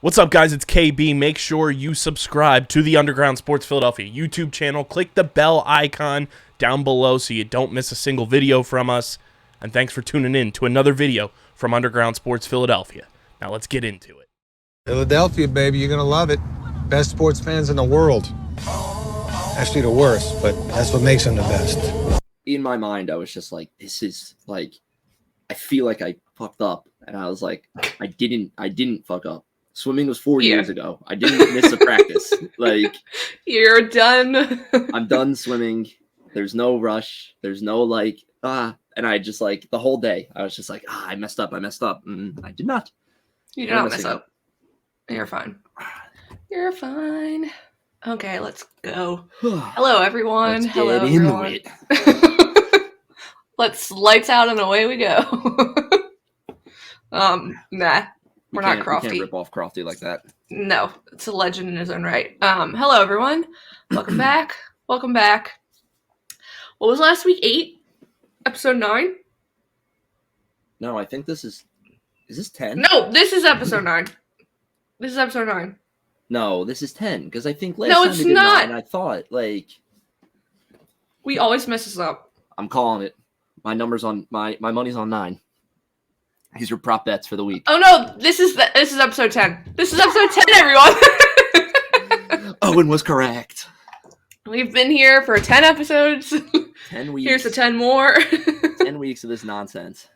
What's up, guys? It's KB. Make sure you subscribe to the Underground Sports Philadelphia YouTube channel. Click the bell icon down below so you don't miss a single video from us. And thanks for tuning in to another video from Underground Sports Philadelphia. Now let's get into it. Philadelphia, baby, you're gonna love it. Best sports fans in the world. Actually, the worst, but that's what makes them the best. In my mind, I was just like, this is like, I feel like I fucked up. And I was like, I didn't fuck up. Swimming was 4 years ago. I didn't miss a practice. Like, you're done. I'm done swimming. There's no rush. There's no and I just like the whole day, I was just like, I messed up. And I did not. You did not mess up. You're fine. You're fine. Okay, let's go. Hello, everyone. Let's get into it. Let's lights out and away we go. Nah. We're not Crofty. You can't rip off Crofty like that. No, it's a legend in his own right. Hello, everyone. Welcome back. Welcome back. What was last week? 8? Episode 9? No, I think this is this 10? No, this is episode 9. This is episode 9. No, this is 10, because I think last time we did 9, I thought, we always mess this up. I'm calling it. My number's on, my money's on 9. These are prop bets for the week. Oh no, this is episode 10. This is episode 10, everyone. Owen was correct. We've been here for 10 episodes. 10 weeks. Here's the 10 more. 10 weeks of this nonsense.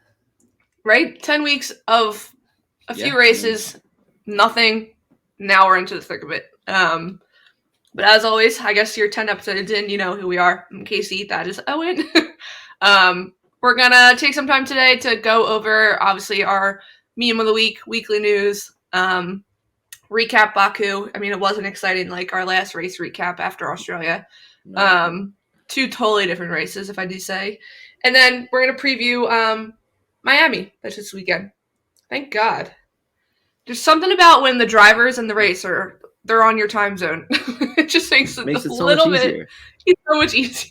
Right? 10 weeks of a few races, nothing. Now we're into the thick of it. But as always, I guess you're 10 episodes in, you know who we are. I'm Casey, that is Owen. We're going to take some time today to go over, obviously, our meme of the week, weekly news, recap Baku. I mean, it wasn't exciting like our last race recap after Australia. No. 2 totally different races, if I do say. And then we're going to preview Miami. That's this weekend. Thank God. There's something about when the drivers and the race they're on your time zone. It just makes it so little much bit easier. It's so much easier.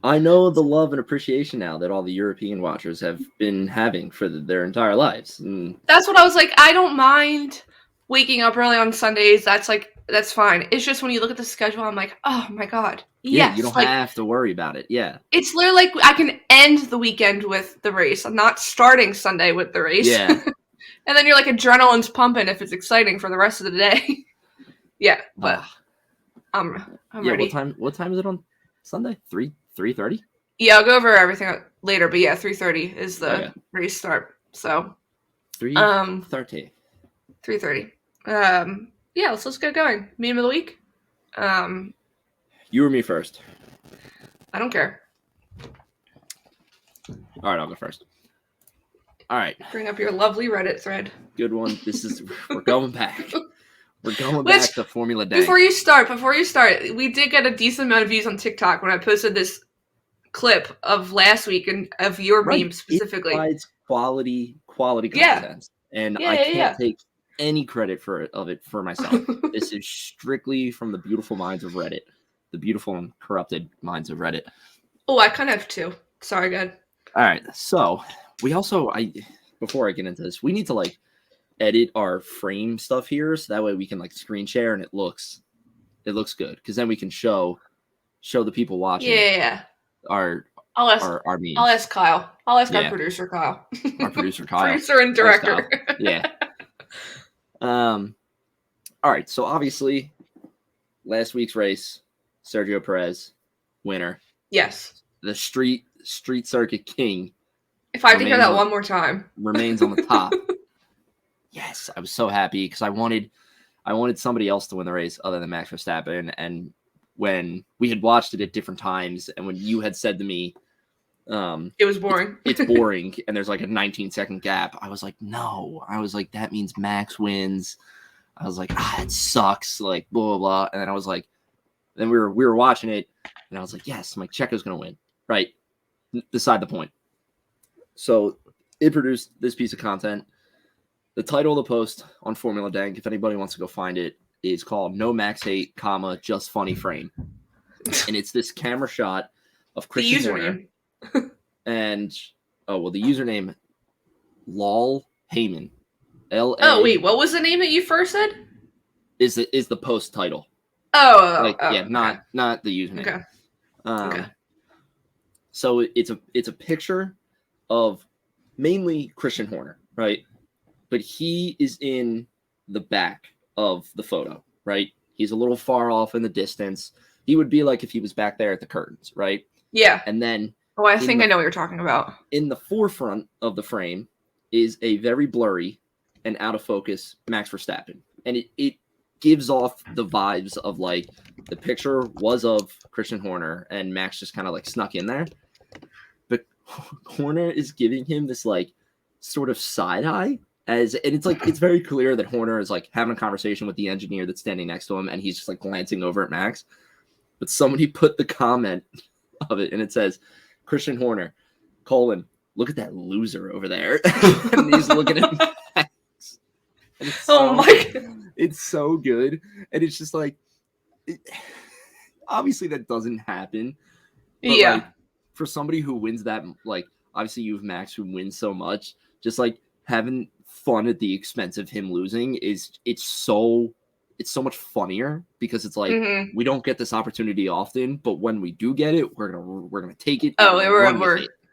I know the love and appreciation now that all the European watchers have been having for their entire lives. And that's what I was like. I don't mind waking up early on Sundays. That's fine. It's just when you look at the schedule, I'm like, oh my God. Yeah, you don't have to worry about it. Yeah. It's literally like I can end the weekend with the race. I'm not starting Sunday with the race. Yeah. And then you're like adrenaline's pumping if it's exciting for the rest of the day. Yeah, but I'm ready. What time is it on Sunday? 3:30? Yeah, I'll go over everything later, but yeah, 3:30 is the race start. So 3:30. 3:30. Yeah, let's get going. Meme of the week. You or me first? I don't care. All right, I'll go first. All right. Bring up your lovely Reddit thread. Good one. We're going back. We're going back to Formula Day. Before you start, we did get a decent amount of views on TikTok when I posted this clip of last week and of your meme specifically. It provides quality content, and I can't take any credit for it for myself. This is strictly from the beautiful minds of Reddit, the beautiful and corrupted minds of Reddit. Oh, I kind of have 2. Sorry, good. All right, so we also before I get into this, we need to edit our frame stuff here so that way we can screen share and it looks good, because then we can show the people watching our memes. I'll ask Kyle. I'll ask our producer Kyle. Our producer Kyle. Producer and director. Yeah. All right, so obviously last week's race, Sergio Perez, winner. Yes. The street circuit king. If I have to hear that one more time. Remains on the top. Yes, I was so happy because I wanted somebody else to win the race other than Max Verstappen. And when we had watched it at different times, and when you had said to me, it was boring. It's boring, and there's a 19-second gap. I was like, no. I was like, that means Max wins. I was like, it sucks. Blah blah blah. And then I was like, then we were watching it, and I was like, yes, Checo's gonna win. Right, beside the point. So it produced this piece of content. The title of the post on Formula Dank, if anybody wants to go find it, is called "No Max Hate, Just Funny Frame," and it's this camera shot of Christian Horner, and the username lol Heyman LA. Oh wait, what was the name that you first said? Is the post title? Okay. Not the username. Okay. Okay. So it's a picture of mainly Christian Horner, right? But he is in the back of the photo, right? He's a little far off in the distance. He would be like if he was back there at the curtains, right? Yeah. And then I think I know what you're talking about. In the forefront of the frame is a very blurry and out of focus Max Verstappen. And it gives off the vibes of like the picture was of Christian Horner and Max just kind of like snuck in there. But Horner is giving him this like sort of side eye and it's like it's very clear that Horner is like having a conversation with the engineer that's standing next to him and he's just like glancing over at Max. But somebody put the comment of it and it says Christian Horner, : look at that loser over there. And he's looking at Max. My God. It's so good. And it's just like, obviously that doesn't happen. But Yeah. like, for somebody who wins that, like, obviously you have Max who wins so much, just like having fun at the expense of him losing it's so much funnier because it's like we don't get this opportunity often, but when we do get it, we're gonna take it.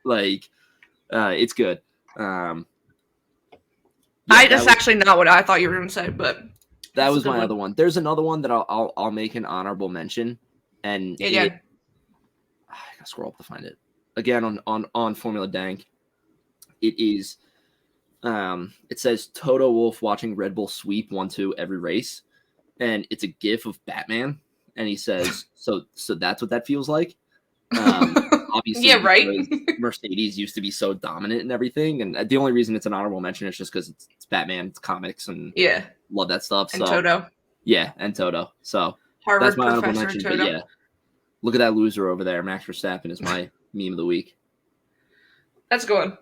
Like it's good. That's actually not what I thought you were gonna say, but that was my other one. There's another one that I'll make an honorable mention, and I gotta scroll up to find it again on Formula Dank. It is it says Toto Wolff watching Red Bull sweep 1-2 every race, and it's a GIF of Batman, and he says, "So that's what that feels like." Obviously, yeah, right. Mercedes used to be so dominant and everything, and the only reason it's an honorable mention is just because it's Batman, it's comics, and love that stuff. And Toto, and Toto. So Harvard that's my honorable mention. Toto. But yeah, look at that loser over there. Max Verstappen is my meme of the week. That's good.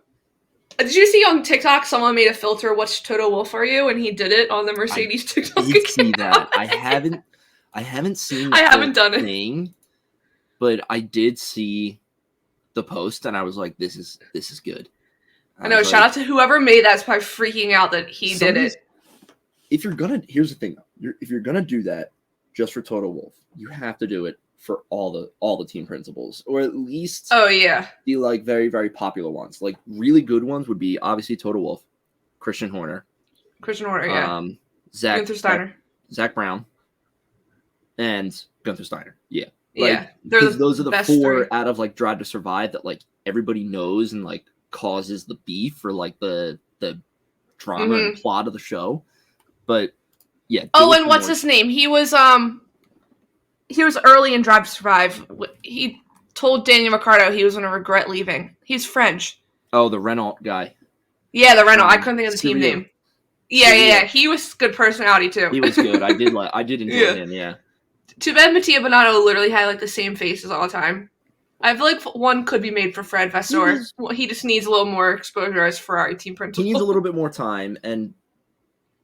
Did you see on TikTok someone made a filter? What's Toto Wolff are you? And he did it on the Mercedes TikTok. I did see that. I haven't seen. I haven't done it. But I did see the post, and I was like, "This is good." I know. Shout out to whoever made that. It's probably freaking out that he did it. If you're gonna, here's the thing: if you're gonna do that just for Toto Wolff, you have to do it for all the team principals, or at least the like very very popular ones. Like really good ones would be obviously Toto Wolff, Christian Horner, Gunther Steiner, Zach Brown, and Gunther Steiner. Those are the four out of like Drive to Survive that like everybody knows and like causes the beef or like the drama and plot of the show. But yeah. Owen, what's his name? He was early in Drive to Survive. He told Daniel Ricciardo he was going to regret leaving. He's French. Oh, the Renault guy. Yeah, the Renault. I couldn't think of the team name. Yeah. He was good personality too. He was good. I did enjoy him. Yeah. Too bad Mattia Binotto literally had like the same faces all the time. I feel like one could be made for Fred Vasseur. He just needs a little more exposure as Ferrari team principal. He needs a little bit more time, and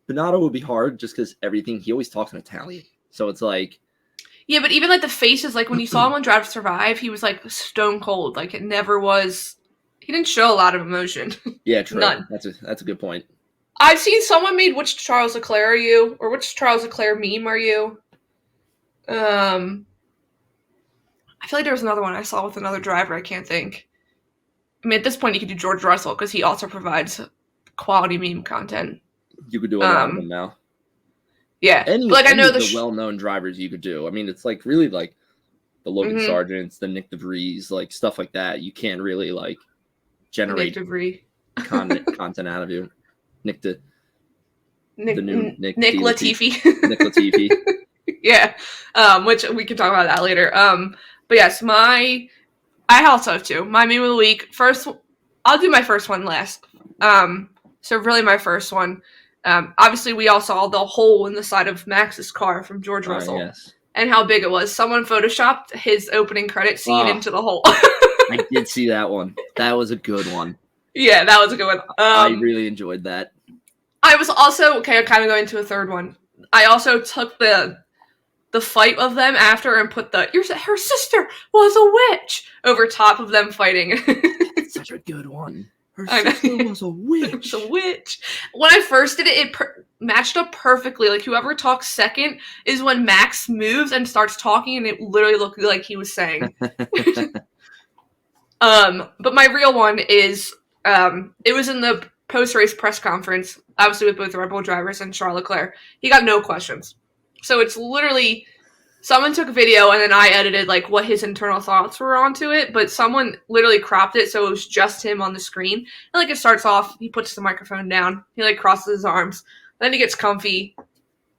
Binotto would be hard just because he always talks in Italian. So it's like... Yeah, but even like the faces, like when you saw him on Drive to Survive, he was like stone cold. Like it never was... He didn't show a lot of emotion. Yeah, true. None. That's a good point. I've seen someone made which Charles Leclerc are you? Or which Charles Leclerc meme are you? I feel like there was another one I saw with another driver. I can't think. I mean, at this point, you could do George Russell because he also provides quality meme content. You could do a lot of them now. Yeah, I know the well-known drivers you could do. I mean, it's like really like the Logan Sargents, the Nick DeVries, like stuff like that. You can't really like generate content out of you. Nick Latifi. Nick Latifi. Yeah, which we can talk about that later. But yes, I also have two. My meme of the week. First, I'll do my first one last. So really my first one. Obviously, we all saw the hole in the side of Max's car from George Russell. Yes. And how big it was. Someone photoshopped his opening credit scene into the hole. I did see that one. That was a good one. Yeah, that was a good one. I really enjoyed that. I was also, I'm kind of going to a third one. I also took the fight of them after and put her sister was a witch over top of them fighting. It's such a good one. Her I know. sister was a witch. It was a witch. When I first did it, matched up perfectly. Like, whoever talks second is when Max moves and starts talking, and it literally looked like he was saying. But my real one is, it was in the post-race press conference, obviously with both the Red Bull drivers and Charles Leclerc. He got no questions. So it's literally, someone took a video and then I edited like what his internal thoughts were onto it, but someone literally cropped it so it was just him on the screen. And like it starts off, he puts the microphone down, he like crosses his arms, then he gets comfy.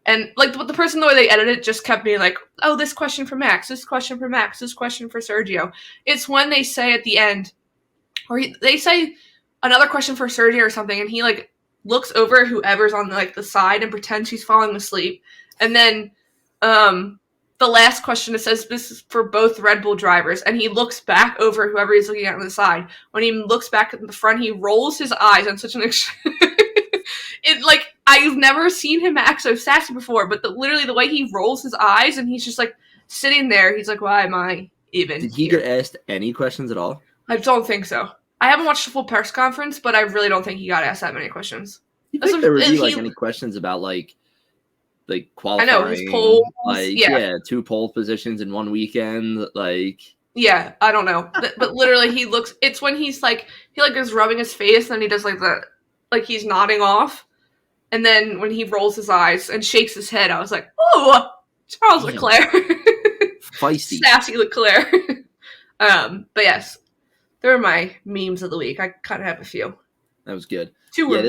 And like the person, the way they edited it, just kept being like, oh, this question for Max, this question for Max, this question for Sergio. It's when they say at the end, or they say another question for Sergio or something, and he like looks over whoever's on like the side and pretends he's falling asleep. And then the last question, it says this is for both Red Bull drivers, and he looks back over whoever he's looking at on the side. When he looks back at the front, he rolls his eyes on such an it like, I've never seen him act so sassy before, but literally the way he rolls his eyes and he's just like sitting there, he's like, why am I even Did he here? get asked any questions at all? I don't think so. I haven't watched the full press conference, but I really don't think he got asked that many questions. You think there would be like any questions about like qualifying? I know, his polls, like yeah. 2 pole positions in one weekend, like. Yeah, I don't know. But literally he looks, it's when he's like, he like is rubbing his face and he does like the, like he's nodding off. And then when he rolls his eyes and shakes his head, I was like, oh, Charles Leclerc. Feisty. Sassy Leclerc. But yes, they're my memes of the week. I kind of have a few. That was good. Two were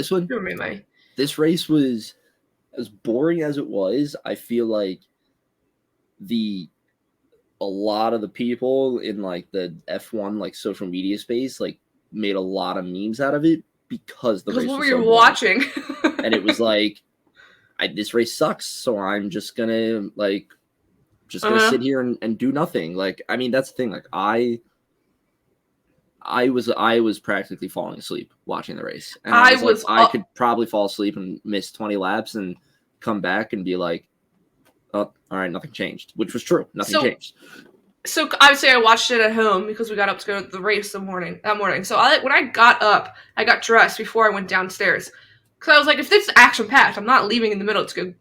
my. This race was, as boring as it was, I feel like a lot of the people in like the F1 like social media space like made a lot of memes out of it because the race what was were so you watching? And it was like, this race sucks, so I'm just gonna sit here and do nothing. Like, I mean, that's the thing. Like, I was practically falling asleep watching the race, and I could probably fall asleep and miss 20 laps and come back and be like, oh, all right, nothing changed, which was true. Nothing changed. So I would say I watched it at home because we got up to go to the race that morning. So when I got up, I got dressed before I went downstairs. Because I was like, if this is action-packed, I'm not leaving in the middle to go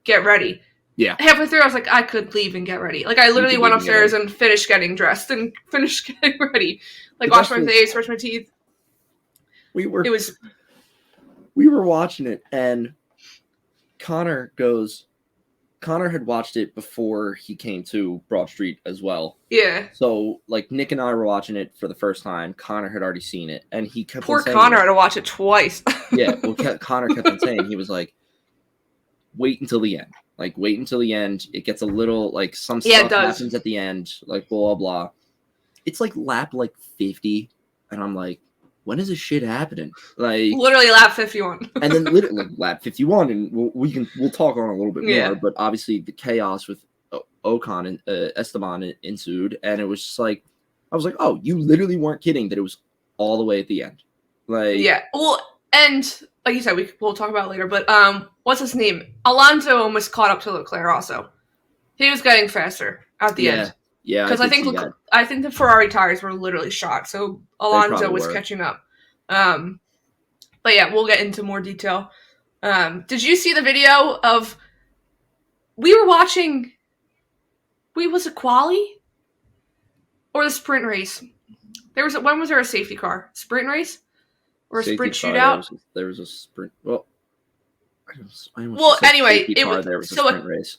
get ready. Yeah. Halfway through, I was like, I could leave and get ready. Like, I literally went upstairs and finished getting dressed and finished getting ready. Like, washed my face, brushed my teeth. We were watching it, and Connor had watched it before he came to Broad Street as well. Yeah. So, like, Nick and I were watching it for the first time. Connor had already seen it, and he kept Poor on saying, Connor had to watch it twice. Yeah, well, Connor kept on saying, he was like, wait until the end. Like, wait until the end. It gets a little, like, some stuff happens at the end, like, blah, blah. It's, like, lap, 50, and I'm like, when is this shit happening? Like, literally lap 51. And then literally lap 51, and we'll talk on a little bit more, but obviously the chaos with Ocon and Esteban ensued, and it was just like, I was like, oh, you literally weren't kidding that it was all the way at the end. Like, yeah. Well, and like you said, we'll talk about it later, but what's his name? Alonso almost caught up to Leclerc also. He was getting faster at the end. Yeah, because I think the Ferrari tires were literally shot, so Alonso was catching up. But yeah, we'll get into more detail. Did you see the video of? We were watching. Was it quali or the sprint race? When was there a safety car? Sprint race or a sprint shootout? There was a sprint. Anyway, there was a sprint race.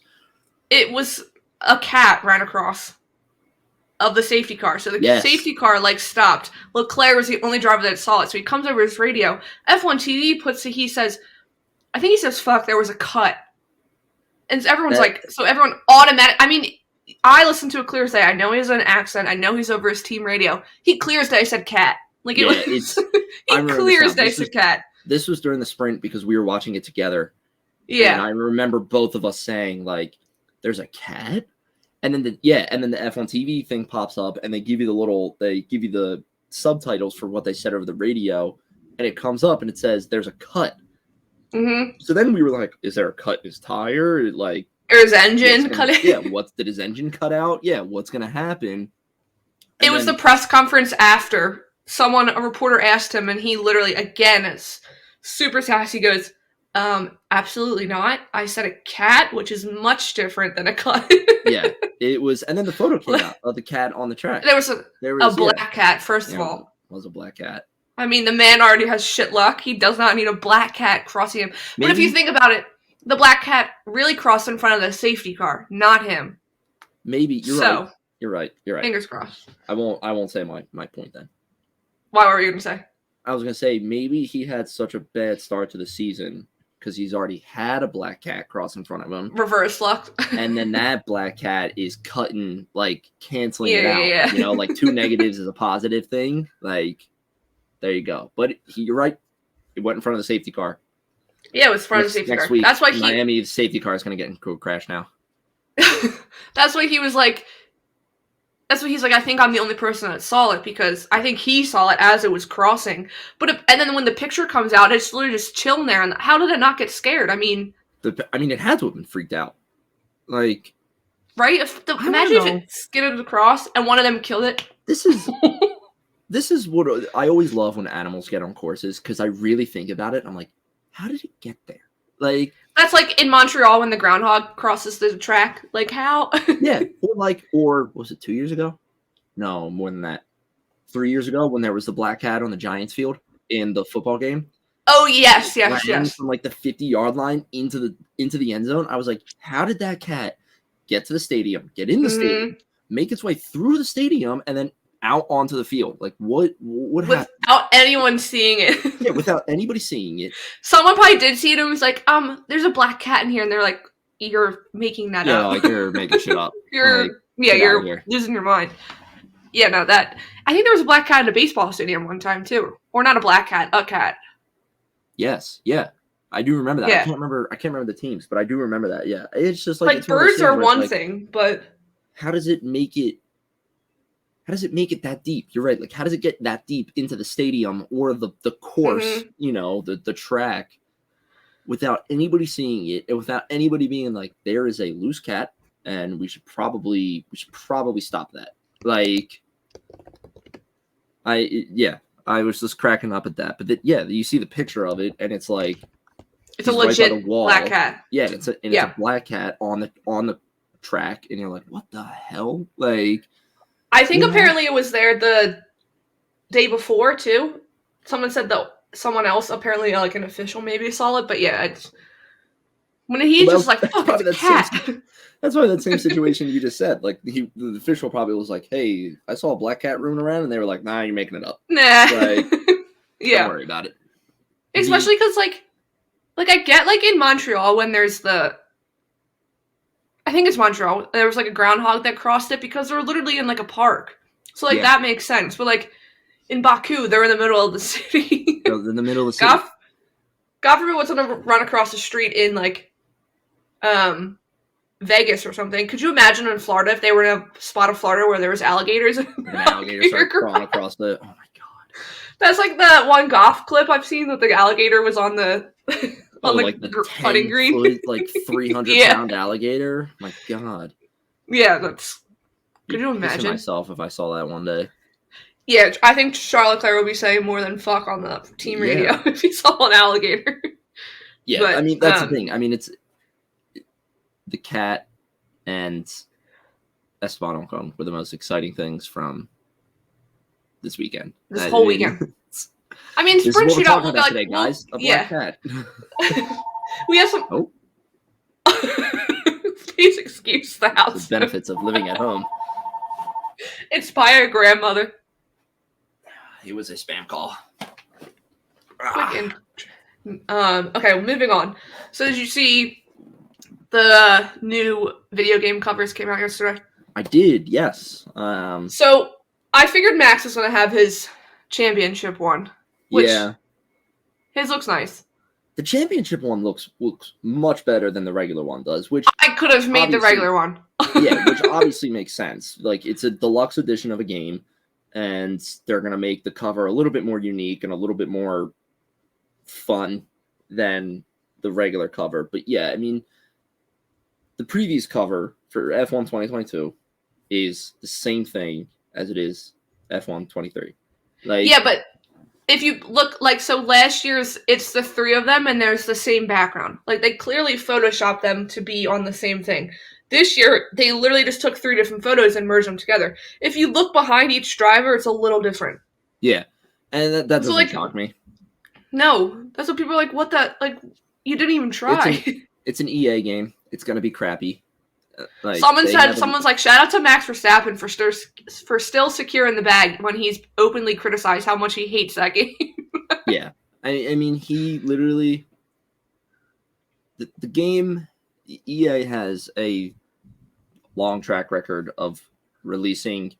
It was a cat ran across of the safety car. So the safety car stopped. Leclerc was the only driver that saw it. So he comes over his radio. F1 TV he says, fuck, there was a cut. And everyone's everyone automatic. I mean, I listened to it clear as day. I know he has an accent. I know he's over his team radio. He clear as day said cat. He clear as day said cat. This was during the sprint because we were watching it together. Yeah. And I remember both of us saying there's a cat? And then the F1 TV thing pops up, and they give you the subtitles for what they said over the radio, and it comes up and it says there's a cut. Mm-hmm. So then we were like, is there a cut in his tire? Or his engine cut out? Yeah, did his engine cut out? Yeah, what's gonna happen? It was the press conference after a reporter asked him, and he literally, again, is super sassy, goes, absolutely not. I said a cat, which is much different than a cut. Yeah, it was. And then the photo came out of the cat on the track. There was a black cat, first of all. It was a black cat. I mean, the man already has shit luck. He does not need a black cat crossing him. Maybe. But if you think about it, the black cat really crossed in front of the safety car, not him. Maybe. You're right. Fingers crossed. I won't say my point then. Why were you going to say? I was going to say maybe he had such a bad start to the season because he's already had a black cat cross in front of him. Reverse luck. And then that black cat is cutting, like, canceling it out. Yeah. You know, like 2 negatives is a positive thing. Like, there you go. But you're right. It went in front of the safety car. Yeah, it was in front of the safety car. Week, that's why Miami's safety car is going to get into a crash now. That's why he was like, that's what he's like, I think I'm the only person that saw it because I think he saw it as it was crossing. And then when the picture comes out, it's literally just chilling there. And how did it not get scared? I mean, it had to have been freaked out. Like, right? Imagine if it skidded across and one of them killed it. This is what I always love when animals get on courses because I really think about it. I'm like, how did it get there? Like, that's like in Montreal when the groundhog crosses the track. Like, how? Yeah. Or was it 2 years ago? No, more than that. 3 years ago when there was the black cat on the Giants field in the football game. Oh, yes. From like the 50-yard line into the end zone. I was like, how did that cat get to the stadium, get in the stadium, make its way through the stadium, and then out onto the field? Like, what happened? Without anyone seeing it. Yeah, without anybody seeing it. Someone probably did see it and was like, there's a black cat in here. And they're like, you're making that up. Yeah, like, you're making shit up. You're losing your mind. Yeah, no, I think there was a black cat in a baseball stadium one time, too. Or not a black cat, a cat. Yes, yeah. I do remember that. Yeah. I can't remember the teams, but I do remember that, yeah. It's just like birds are one thing, but how does it make it that deep? You're right. Like, how does it get that deep into the stadium or the course, you know, the track without anybody seeing it and without anybody being like, there is a loose cat and we should probably stop that. Like, I was just cracking up at that. But you see the picture of it and it's like, it's a legit black cat. Yeah, it's a black cat on the track and you're like, what the hell? Like, I think apparently it was there the day before too. Someone said that someone else, apparently like an official, maybe saw it. But yeah, just like, fuck, it's a cat. That's why that same situation you just said. Like the official probably was like, "Hey, I saw a black cat roaming around," and they were like, "Nah, you're making it up." Nah, like, yeah, don't worry about it. Especially because like I get like in Montreal when there's I think it's Montreal. There was like a groundhog that crossed it because they're literally in like a park. So like that makes sense. But like in Baku, they're in the middle of the city. In the middle of the city. God forbid what's gonna run across the street in like Vegas or something. Could you imagine in Florida if they were in a spot of Florida where there was alligators? An alligator started crawling across the. Oh my god. That's like the one golf clip I've seen that the alligator was on the. On the putting green, like 300-pound alligator. My God. Yeah, that's. Could you imagine? Myself if I saw that one day. Yeah, I think Charles Leclerc would be saying more than fuck on the team radio if he saw an alligator. Yeah, but, I mean that's the thing. I mean it's the cat and Esteban Ocon were the most exciting things from this weekend. This whole weekend. I mean, sprint shootout will be like, today, guys. A black cat. We have some. Oh. Please excuse the house. The benefits of living at home. It's by a grandmother. It was a spam call. Okay, moving on. So did you see the new video game covers came out yesterday? I did, yes. So I figured Max was going to have his championship one. Which his looks nice. The championship one looks much better than the regular one does, which I could have made the regular one. Which obviously makes sense. Like, it's a deluxe edition of a game, and they're going to make the cover a little bit more unique and a little bit more fun than the regular cover. But yeah, I mean, the previous cover for F1 2022 is the same thing as it is F1 23. Like, yeah, but if you look, like, so last year's, it's the three of them, and there's the same background. Like, they clearly photoshopped them to be on the same thing. This year, they literally just took 3 different photos and merged them together. If you look behind each driver, it's a little different. yeah, and that So, doesn't like, shock me. no, that's what people are like. What the, like, you didn't even try. It's an EA game. It's gonna be crappy. Like, Someone's like, shout out to Max Verstappen for still secure in the bag when he's openly criticized how much he hates that game. yeah, I mean, he literally the game. EA has a long track record of releasing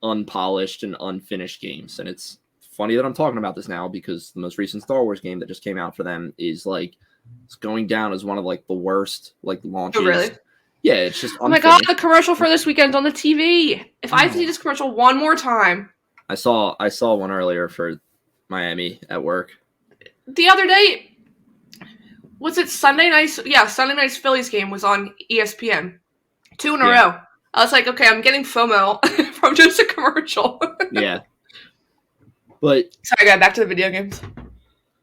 unpolished and unfinished games, and it's funny that I'm talking about this now because the most recent Star Wars game that just came out for them is like it's going down as one of like the worst like launches. Oh, really? Yeah, it's just oh my god, the commercial for this weekend on the TV. If I see this commercial one more time. I saw one earlier for Miami at work. The other day, was it Sunday night? Yeah, Sunday night's Phillies game was on ESPN. 2 in a row. I was like, okay, I'm getting FOMO from just a commercial. Yeah. But sorry, guys, back to the video games.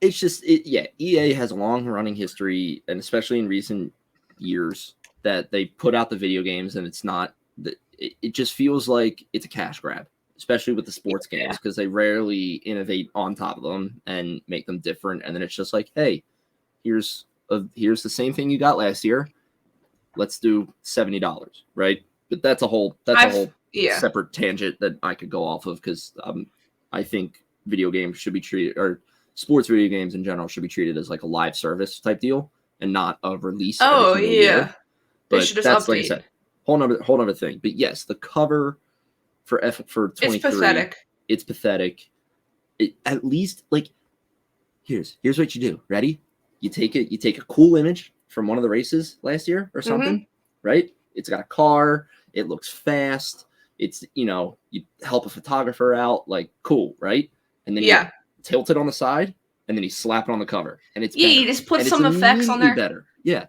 It's just EA has a long running history, and especially in recent years, that they put out the video games and it's not it just feels like it's a cash grab, especially with the sports games, because they rarely innovate on top of them and make them different. And then it's just like, hey, here's the same thing you got last year. Let's do $70, right? But that's a whole separate tangent that I could go off of, because I think video games should be treated, or sports video games in general should be treated as like a live service type deal and not a release. Oh yeah. Year. But they should just that's update. Like I said, whole other thing. But yes, the cover for 23, it's pathetic. It's pathetic. At least, like, here's what you do. Ready? You take a cool image from one of the races last year or something, right? It's got a car. It looks fast. It's, you help a photographer out, like, cool, right? And then you tilt it on the side, and then you slap it on the cover, and it's better. You just put some effects on there. Better, yeah.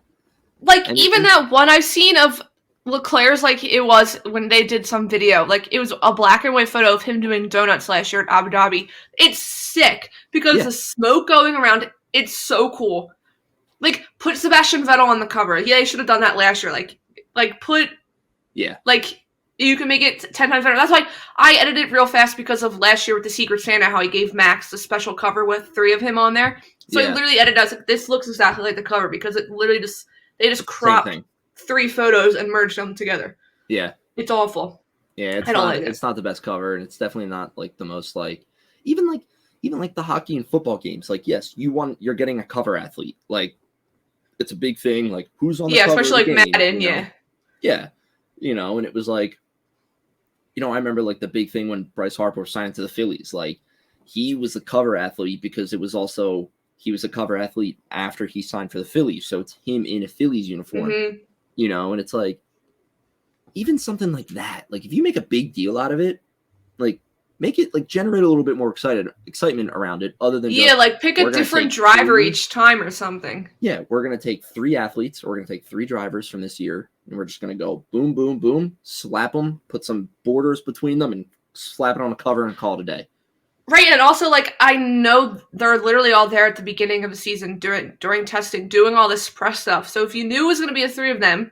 Like, and even that one I've seen of Leclerc's, like, it was when they did some video, like, it was a black and white photo of him doing donuts last year at Abu Dhabi. It's sick because the smoke going around, it's so cool. Like, put Sebastian Vettel on the cover. Yeah, they should have done that last year. Like put, like, you can make it 10 times better. That's why I edited it real fast because of last year with the Secret Santa, how he gave Max the special cover with 3 of him on there. So I literally edited it. This looks exactly like the cover because it literally they just cropped 3 photos and merged them together. Yeah. It's awful. Yeah, it's not the best cover, and it's definitely not like the most like even like the hockey and football games. Like, yes, you're getting a cover athlete. Like, it's a big thing. Like, who's on the cover especially of the like game, Madden, Yeah. And it was like, I remember like the big thing when Bryce Harper signed to the Phillies. Like, he was a cover athlete because it was also he was a cover athlete after he signed for the Phillies. So it's him in a Phillies uniform, and it's like, even something like that, like if you make a big deal out of it, like make it like generate a little bit more excitement around it, other than like pick a different driver each time or something. Yeah, we're going to take 3 athletes, or we're going to take 3 drivers from this year, and we're just going to go boom, boom, boom, slap them, put some borders between them, and slap it on a cover and call it a day. Right, and also, like, I know they're literally all there at the beginning of the season during testing, doing all this press stuff. So if you knew it was going to be the 3 of them,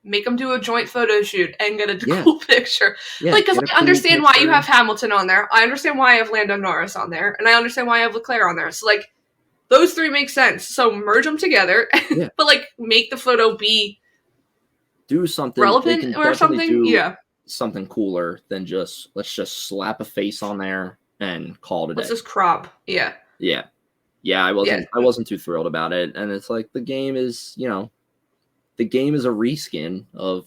make them do a joint photo shoot and get a cool picture. Yeah, like, because I understand why you have Hamilton on there. I understand why I have Lando Norris on there. And I understand why I have Leclerc on there. So, like, those 3 make sense. So merge them together. But, like, make the photo be do something relevant or something. Something cooler than let's just slap a face on there and call it a day. Let's just crop. Yeah. I wasn't too thrilled about it. And it's like the game is a reskin of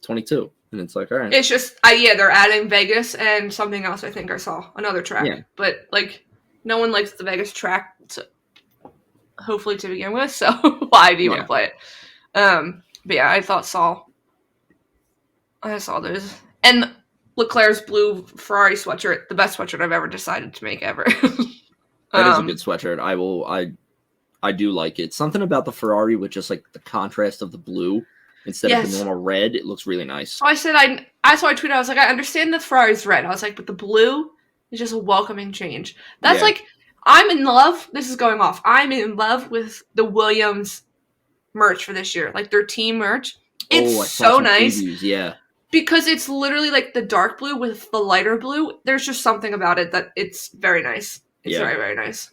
22, and it's like, all right. It's just, they're adding Vegas and something else. I think I saw another track, but like, no one likes the Vegas track, hopefully to begin with. So why do you want to play it? But yeah, I saw those, and Leclerc's blue Ferrari sweatshirt, the best sweatshirt I've ever decided to make ever. That is a good sweatshirt. I do like it. Something about the Ferrari with just like the contrast of the blue instead of the normal red, it looks really nice. So I saw a tweet. I was like, I understand the Ferrari's red. I was like, but the blue, It's just a welcoming change. That's Yeah. like, I'm in love. This is going off. I'm in love with the Williams merch for this year. Like their team merch. It's I saw so some nice previews, yeah. because it's literally like the dark blue with the lighter blue. There's just something about it that it's very nice. It's very, very nice.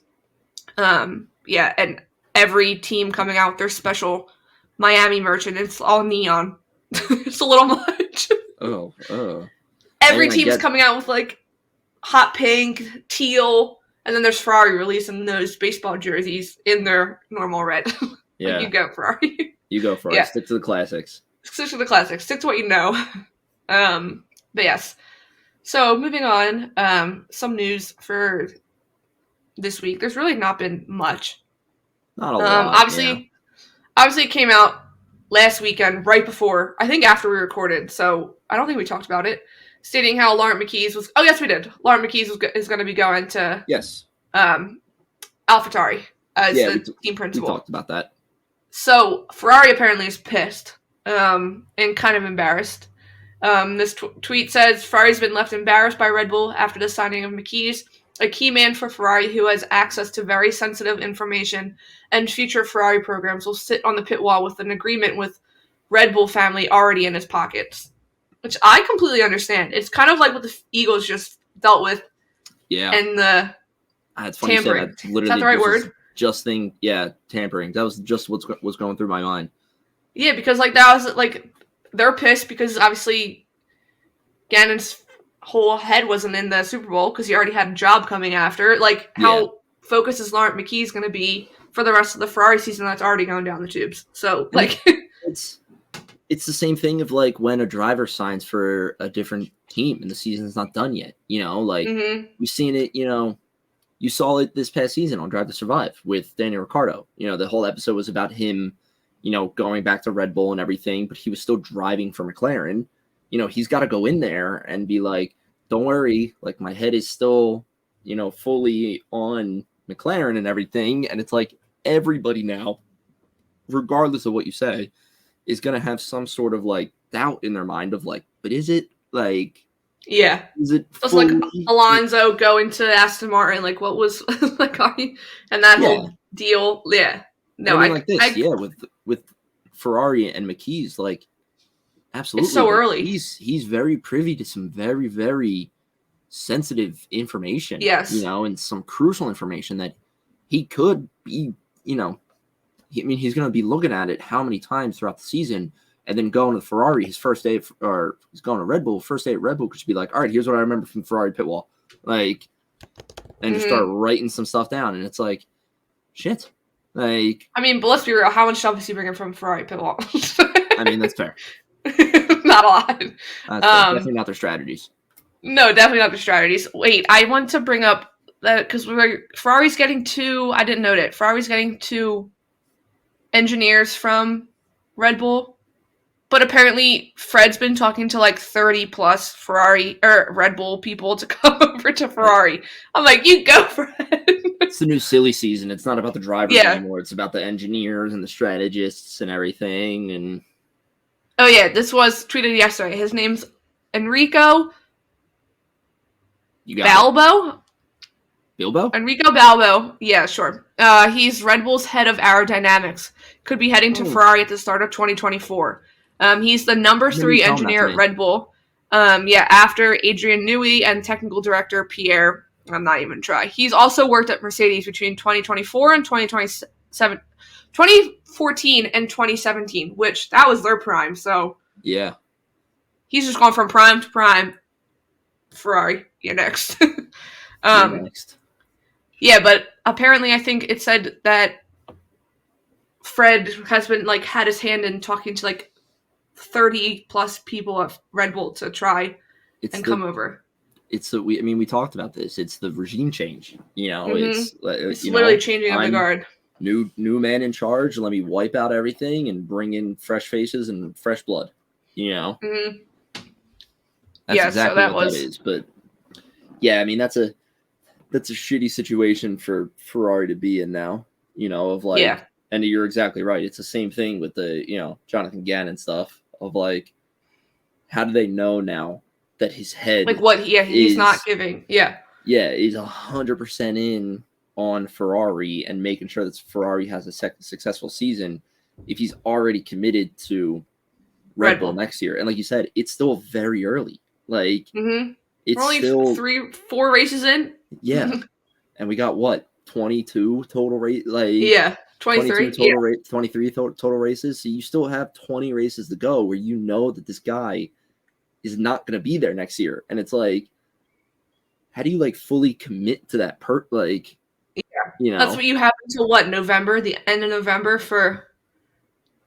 Yeah, and every team coming out with their special Miami merch, and it's all neon. It's a little much. Every team's coming out with like hot pink, teal, and then there's Ferrari releasing those baseball jerseys in their normal red. Yeah. You go, Ferrari. You go, Ferrari. Yeah. Stick to the classics. Stick to the classics. Stick to what you know. But yes. So moving on, some news for this week. There's really not been much. Not a lot. Obviously it came out last weekend, right before, I think after we recorded, so I don't think we talked about it, stating how Laurent McKees was, oh yes we did, Laurent McKees is going to be going to AlphaTauri as the team principal. We talked about that. So Ferrari apparently is pissed and kind of embarrassed. This tweet says, Ferrari's been left embarrassed by Red Bull after the signing of McKees, a key man for Ferrari who has access to very sensitive information, and future Ferrari programs will sit on the pit wall with an agreement with Red Bull family already in his pockets. Which I completely understand. It's kind of like what the Eagles just dealt with. Yeah. And the it's funny tampering. You said that. Literally, is that the right word? Tampering. That was just what's going through my mind. Yeah, because like that was like they're pissed because obviously Gannon's whole head wasn't in the Super Bowl because he already had a job coming after. Like, how focused is Laurent McKees going to be for the rest of the Ferrari season that's already going down the tubes? So, like, it's the same thing of like when a driver signs for a different team and the season's not done yet. You know, like we've seen it. You know, you saw it this past season on Drive to Survive with Daniel Ricciardo. You know, the whole episode was about him, you know, going back to Red Bull and everything, but he was still driving for McLaren. You know, he's got to go in there and be like, don't worry, like my head is still, you know, fully on McLaren and everything. And it's like everybody now, regardless of what you say, is going to have some sort of like doubt in their mind of like, but is it like, is it just like Alonso going to Aston Martin? Like what was like, and that whole deal. Yeah. No, I mean, with Ferrari and McKees, like, absolutely. It's so early. He's very privy to some very, very sensitive information. Yes. You know, and some crucial information that he could be, you know, he's going to be looking at it how many times throughout the season, and then going to Ferrari his first day, or he's going to Red Bull, first day at Red Bull, could just be like, all right, here's what I remember from Ferrari pit wall. Like, and just start writing some stuff down. And it's like, shit. Like, I mean, but let's be real. How much stuff is he bringing from Ferrari pit wall? I mean, that's fair. Not a lot. Definitely not their strategies. No, definitely not their strategies. Wait, I want to bring up that because Ferrari's getting two. I didn't note it. Ferrari's getting two engineers from Red Bull, but apparently Fred's been talking to like 30 plus Ferrari or Red Bull people to come over to Ferrari. I'm like, you go, Fred. It's the new silly season. It's not about the drivers anymore. It's about the engineers and the strategists and everything. And oh yeah, this was tweeted yesterday. His name's Enrico Balbo. Bilbo? Enrico Balbo. Yeah, sure. He's Red Bull's head of aerodynamics. Could be heading to Ferrari at the start of 2024. He's the number 3 engineer at Red Bull. After Adrian Newey and technical director Pierre. I'm not even trying. He's also worked at Mercedes between 2024 and 2014 and 2017, which that was their prime. So yeah, he's just gone from prime to prime. Ferrari, you're next. Next. Yeah, but apparently I think it said that Fred has been like had his hand in talking to like 30 plus people at Red Bull to try come over. We talked about this. It's the regime change. You know, it's literally changing of the guard. New man in charge. Let me wipe out everything and bring in fresh faces and fresh blood. You know, that's exactly what that is. But yeah, I mean that's a shitty situation for Ferrari to be in now. You know, of like, and you're exactly right. It's the same thing with the Jonathan Gannon stuff of like, how do they know now that his head like what he's not giving is 100% in on Ferrari and making sure that Ferrari has a successful season if he's already committed to Red Bull next year. And like you said, it's still very early. Like, it's we're only still 3-4 races in. Yeah. And we got what? 22 total race, like 23 total 23 total races. So you still have 20 races to go where you know that this guy is not going to be there next year. And it's like, how do you like fully commit to that that's what you have until what, November, the end of November for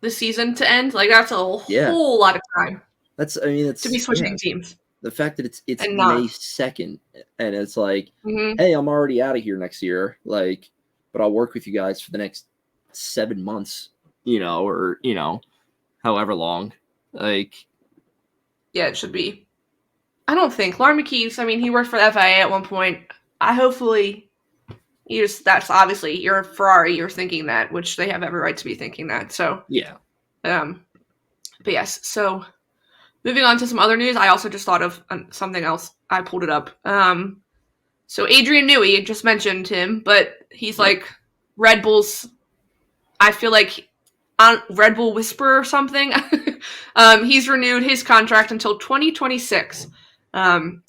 the season to end. Like, that's a whole lot of time. It's to be switching teams. The fact that it's May 2nd and it's like, hey, I'm already out of here next year. Like, but I'll work with you guys for the next 7 months, or however long. Like, yeah, it should be. I don't think Lauren McKees, he worked for the FIA at one point. That's obviously, you're Ferrari, you're thinking that, which they have every right to be thinking that. So, yeah. But yes, so moving on to some other news, I also just thought of something else. I pulled it up. So Adrian Newey, just mentioned him, but he's like Red Bull's, I feel like, Red Bull Whisperer or something. He's renewed his contract until 2026.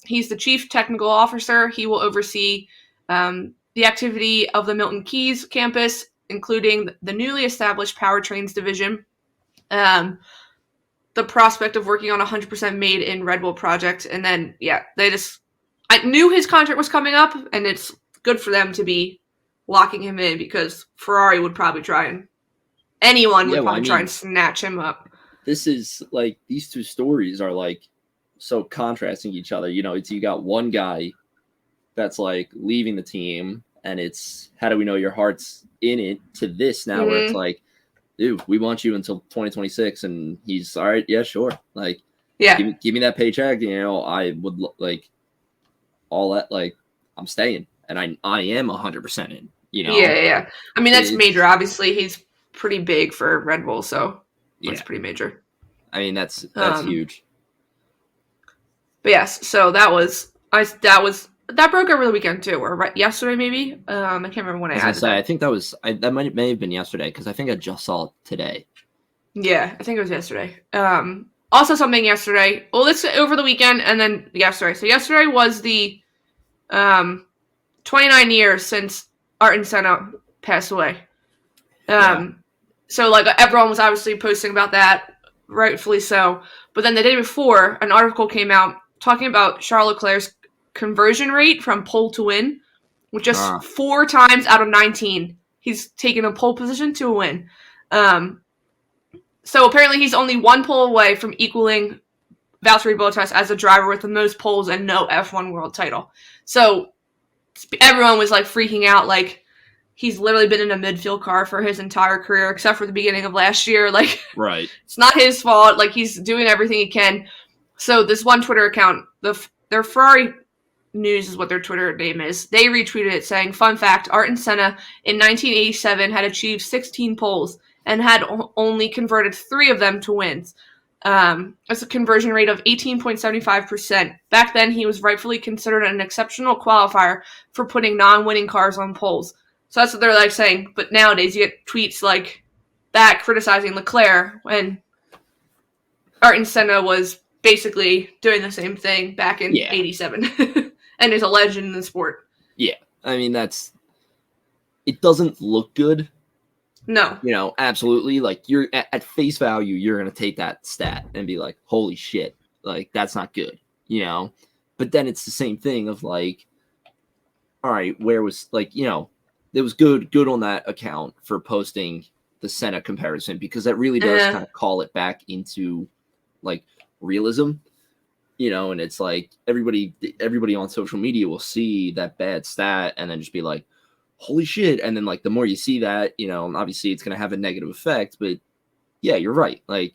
He's the chief technical officer. He will oversee the activity of the Milton Keynes campus, including the newly established powertrains division. The prospect of working on 100% made in Red Bull project. And then, I knew his contract was coming up, and it's good for them to be locking him in because Ferrari would probably try and try and snatch him up. This is like, these two stories are like so contrasting each other. It's, you got one guy that's like leaving the team and it's, how do we know your heart's in it, to this now where it's like, dude, we want you until 2026, and he's all right. Yeah, sure. Like, give me that paycheck. I would like all that. Like, I'm staying, and I am 100% in. Yeah. That's major. Obviously, he's pretty big for Red Bull, so that's pretty major. That's huge. But yes, so that broke over the weekend too, or yesterday maybe. I can't remember when I think that may have been yesterday because I think I just saw it today. Yeah, I think it was yesterday. Also something yesterday. Well, let's over the weekend and then yesterday. So yesterday was the 29 years since Ayrton Senna passed away. So like everyone was obviously posting about that, rightfully so. But then the day before, an article came out talking about Charles Leclerc's conversion rate from pole to win, with just 4 times out of 19, he's taken a pole position to a win. So apparently he's only 1 pole away from equaling Valtteri Bottas as a driver with the most poles and no F1 world title. So everyone was like freaking out, like he's literally been in a midfield car for his entire career, except for the beginning of last year. Like, right. It's not his fault. Like, he's doing everything he can. So this one Twitter account, their Ferrari News is what their Twitter name is. They retweeted it saying, fun fact, Ayrton Senna in 1987 had achieved 16 poles and had only converted 3 of them to wins. That's a conversion rate of 18.75%. Back then, he was rightfully considered an exceptional qualifier for putting non-winning cars on poles. So that's what they're like saying. But nowadays, you get tweets like that criticizing Leclerc when Ayrton Senna was basically doing the same thing back in 87 and is a legend in the sport. Yeah. It doesn't look good. No. Absolutely. Like, you're at face value, you're going to take that stat and be like, holy shit. Like, that's not good, But then it's the same thing of like, all right, where was like, it was good on that account for posting the Senna comparison, because that really does kind of call it back into like realism, and it's like everybody on social media will see that bad stat and then just be like, holy shit. And then like the more you see that, obviously it's going to have a negative effect, but yeah, you're right. Like,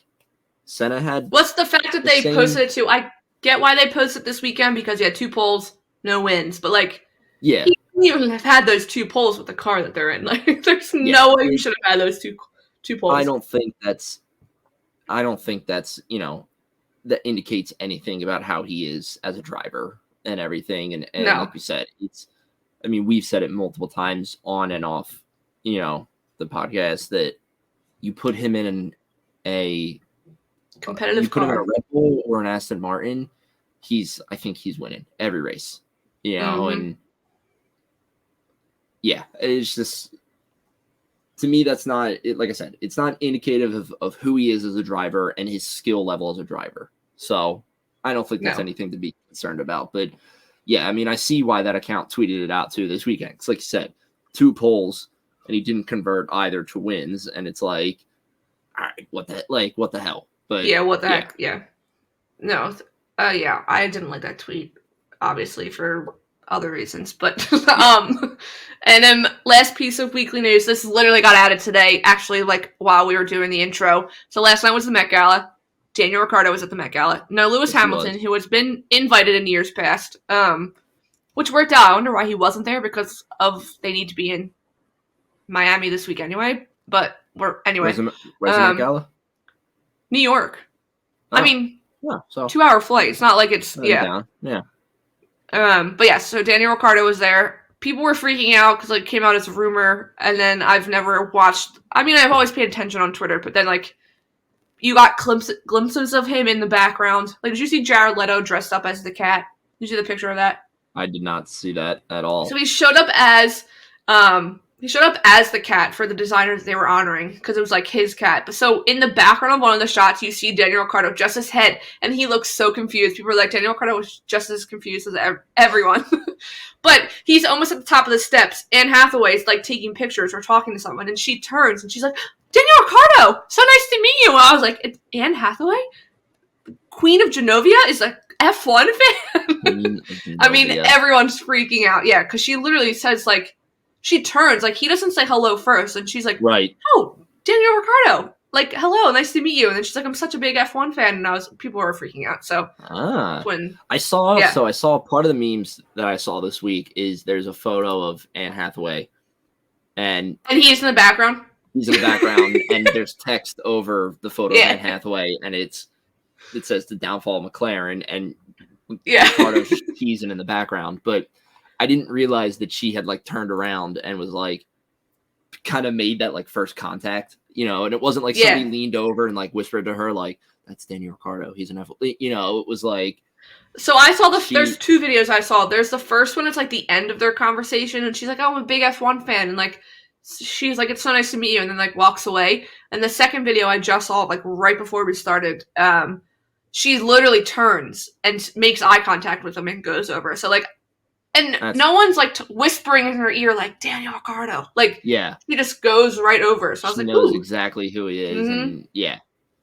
Senna had, what's the fact that they posted it too? I get why they posted this weekend because he had 2 poles, no wins, but like, he didn't even have had those 2 poles with the car that they're in. Like, there's no way you should have had those two poles. I don't think that's that indicates anything about how he is as a driver. and everything. And No. like we said, we've said it multiple times on and off, the podcast, that you put him in a competitive put him in a car. Red Bull or an Aston Martin, I think he's winning every race, and yeah, it's just, to me, that's not it. Like I said, it's not indicative of who he is as a driver and his skill level as a driver. So I don't think that's anything to be concerned about. But yeah, I see why that account tweeted it out too this weekend. It's like you said, 2 poles, and he didn't convert either to wins, and it's like, all right, what the hell? But yeah, what the heck? Yeah, no, yeah, I didn't like that tweet, obviously for other reasons, but and then last piece of weekly news. This literally got added today, actually, like while we were doing the intro. So last night was the Met Gala. Daniel Ricciardo was at the Met Gala. No, Lewis Hamilton, who has been invited in years past, which worked out. I wonder why he wasn't there, because they need to be in Miami this week anyway. But where's the Met Gala? New York. Oh. Yeah, so 2-hour flight. It's not like it's yeah. But yeah, so Daniel Ricciardo was there. People were freaking out because it came out as a rumor, and then I've never watched. I've always paid attention on Twitter, but then you got glimpses of him in the background. Like, did you see Jared Leto dressed up as the cat? Did you see the picture of that? I did not see that at all. So he showed up as the cat for the designers they were honoring, because it was like his cat. But so in the background of one of the shots, you see Daniel Ricciardo just his head, and he looks so confused. People were like, Daniel Ricciardo was just as confused as everyone. But he's almost at the top of the steps. Anne Hathaway's taking pictures or talking to someone, and she turns and she's like, Daniel Ricciardo, so nice to meet you. And I was like, it's Anne Hathaway? Queen of Genovia is a F1 fan? Everyone's freaking out. Yeah, because she literally says, she turns, he doesn't say hello first, and she's like, right. Oh, Daniel Ricciardo. Hello, nice to meet you. And then she's like, I'm such a big F1 fan, and people were freaking out. So I saw part of the memes that I saw this week is there's a photo of Anne Hathaway, and he's in the background. He's in the background, and there's text over the photo of Anne Hathaway, and it says the downfall of McLaren, and Ricciardo's teasing in the background. But I didn't realize that she had turned around and was kind of made that first contact, and it wasn't somebody leaned over and whispered to her that's Daniel Ricciardo, he's an F1, it was So I saw there's 2 videos I saw. There's the first one, it's the end of their conversation, and she's like, oh, I'm a big F1 fan, and she's like, it's so nice to meet you, and then walks away. And the second video I just saw right before we started, she literally turns and makes eye contact with him and goes over. So no one's whispering in her ear Daniel Ricciardo. He just goes right over. So I was knows ooh. exactly who he is. And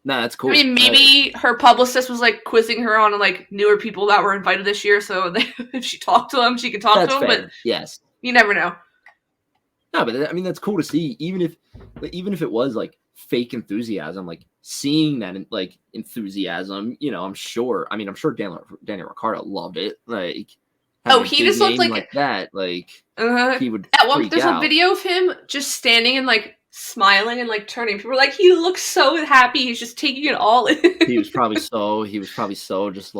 no, that's cool. Maybe her publicist was quizzing her on newer people that were invited this year, so if she talked to them, she could talk to them. Fair. But yes, you never know. No, but that's cool to see. Even if it was fake enthusiasm, seeing that enthusiasm, I'm sure Daniel Ricciardo loved it. He just looked like that. He would. There's a video of him just standing and smiling and turning. People were he looks so happy. He's just taking it all in. He was probably so just he was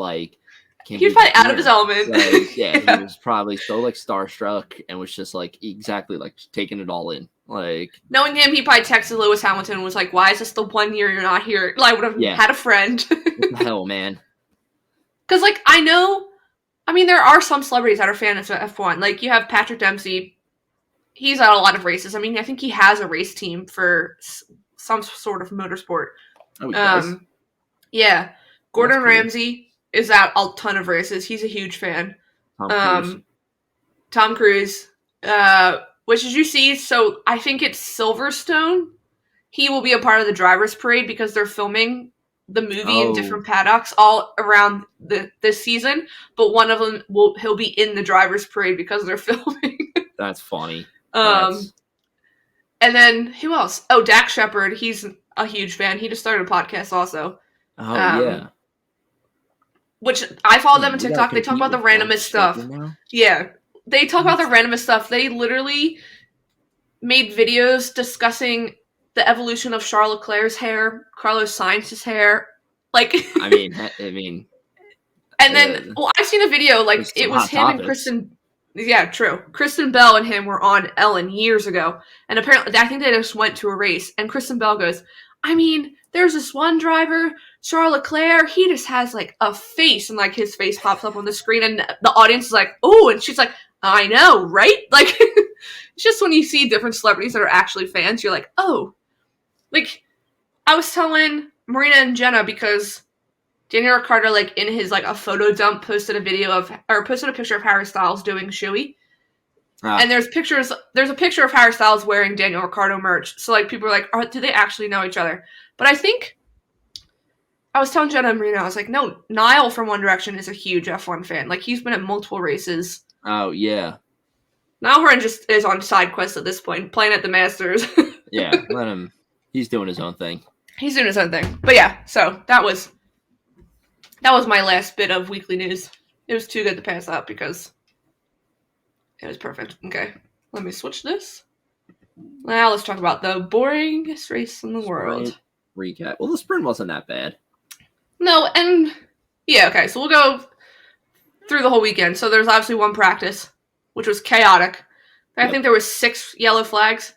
probably out of his element. He was probably so starstruck and was just exactly taking it all in. Knowing him, he probably texted Lewis Hamilton and was like, "Why is this the 1 year you're not here? I would have had a friend." What the hell, man? Because I know. There are some celebrities that are fans of F1. You have Patrick Dempsey. He's at a lot of races. I think he has a race team for some sort of motorsport. Oh, he does? Yeah. Gordon Ramsay is at a ton of races. He's a huge fan. Tom Cruise. Which did you see? So I think it's Silverstone. He will be a part of the driver's parade because they're filming the movie in different paddocks all around this season, but one of them he'll be in the driver's parade because they're filming. That's funny. And then who else? Oh, Dak Shepard. He's a huge fan. He just started a podcast also. Oh yeah. Which I follow them on TikTok. They talk about the randomest stuff. Yeah, they talk about the randomest stuff. They literally made videos discussing the evolution of Charles Leclerc's hair, Carlos Sainz's hair, I mean, and And then, well, I've seen a video, like, it was him and Kristen. Yeah, true. Kristen Bell and him were on Ellen years ago. And apparently, I think they just went to a race. And Kristen Bell goes, I mean, there's this one driver, Charles Leclerc, he just has, like, a face. And, like, his face pops up on the screen. And the audience is like, oh, and she's like, I know, right? Like, it's just when you see different celebrities that are actually fans, you're like, oh. Like, I was telling Marina and Jenna because Daniel Ricciardo, like, in his, like, a photo dump, posted a picture of Harry Styles doing Shoey. And there's a picture of Harry Styles wearing Daniel Ricciardo merch. So, like, people are like, do they actually know each other? But I think, I was telling Jenna and Marina, I was like, no, Niall from One Direction is a huge F1 fan. Like, he's been at multiple races. Oh, yeah. Niall Horan just is on side quests at this point, playing at the Masters. Yeah, let him. He's doing his own thing. He's doing his own thing. But yeah, so that was my last bit of weekly news. It was too good to pass up because it was perfect. Okay, let me switch this. Now let's talk about the boringest race in the world. Recap. Well, the sprint wasn't that bad. No, and yeah, okay, so we'll go through the whole weekend. So there's obviously one practice, which was chaotic. I think there was 6 yellow flags.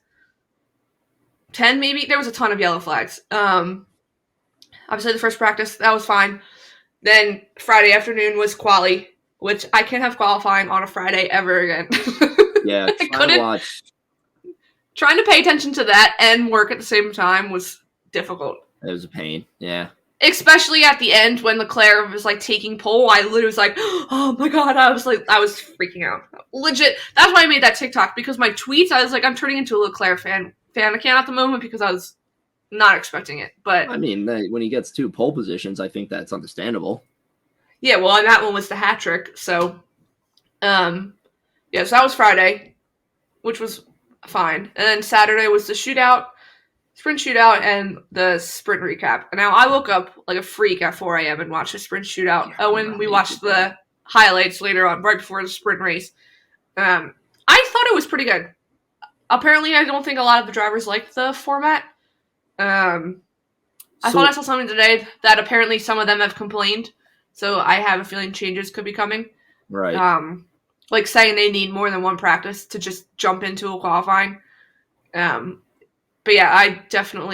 10 maybe? There was a ton of yellow flags. Obviously the first practice, that was fine. Then Friday afternoon was quali, which I can't have qualifying on a Friday ever again. Yeah, trying to pay attention to that and work at the same time was difficult. It was a pain, yeah. Especially at the end when Leclerc was like taking pole, I literally was like, oh my god, I was freaking out. Legit. That's why I made that TikTok, because my tweets, I was like, I'm turning into a Leclerc fan account at the moment because I was not expecting it. But I mean, when he gets 2 pole positions, I think that's understandable. Yeah, well, and that one was the hat trick. So, so that was Friday, which was fine. And then Saturday was the sprint shootout, and the sprint recap. And now I woke up like a freak at 4 a.m. and watched the sprint shootout. Owen, we watched the highlights later on, right before the sprint race. I thought it was pretty good. Apparently, I don't think a lot of the drivers liked the format. I thought I saw something today that apparently some of them have complained. So I have a feeling changes could be coming. Right. Like saying they need more than one practice to just jump into a qualifying. But yeah, I didn't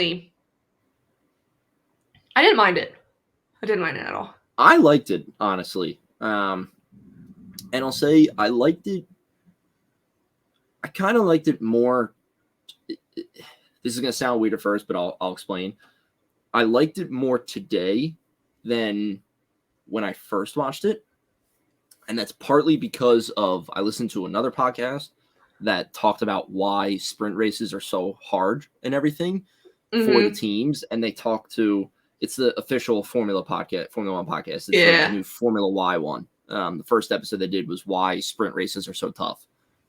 mind it. I didn't mind it at all. I liked it, honestly. And I'll say I liked it. I kind of liked it more. This is going to sound weird at first, but I'll explain. I liked it more today than when I first watched it. And that's partly because I listened to another podcast that talked about why sprint races are so hard and everything for the teams. And they talked it's the official Formula One podcast. It's the new Formula Y one. The first episode they did was why sprint races are so tough.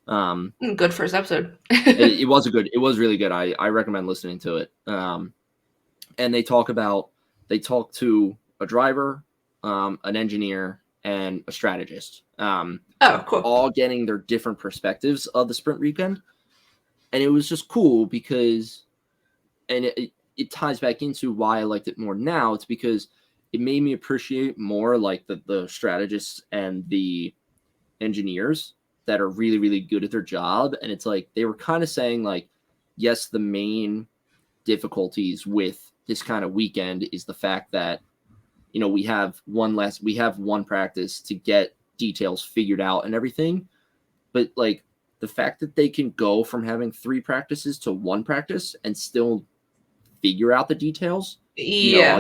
Good first episode. it was really good. I recommend listening to it. And they talk to a driver, an engineer, and a strategist. Cool. All getting their different perspectives of the sprint weekend. And it was just cool because, and it ties back into why I liked it more now. It's because it made me appreciate more like the strategists and the engineers that are really, really good at their job. And it's like, they were kind of saying like, yes, the main difficulties with this kind of weekend is the fact that, we have one practice to get details figured out and everything. But like the fact that they can go from having 3 practices to 1 practice and still figure out the details. Yeah.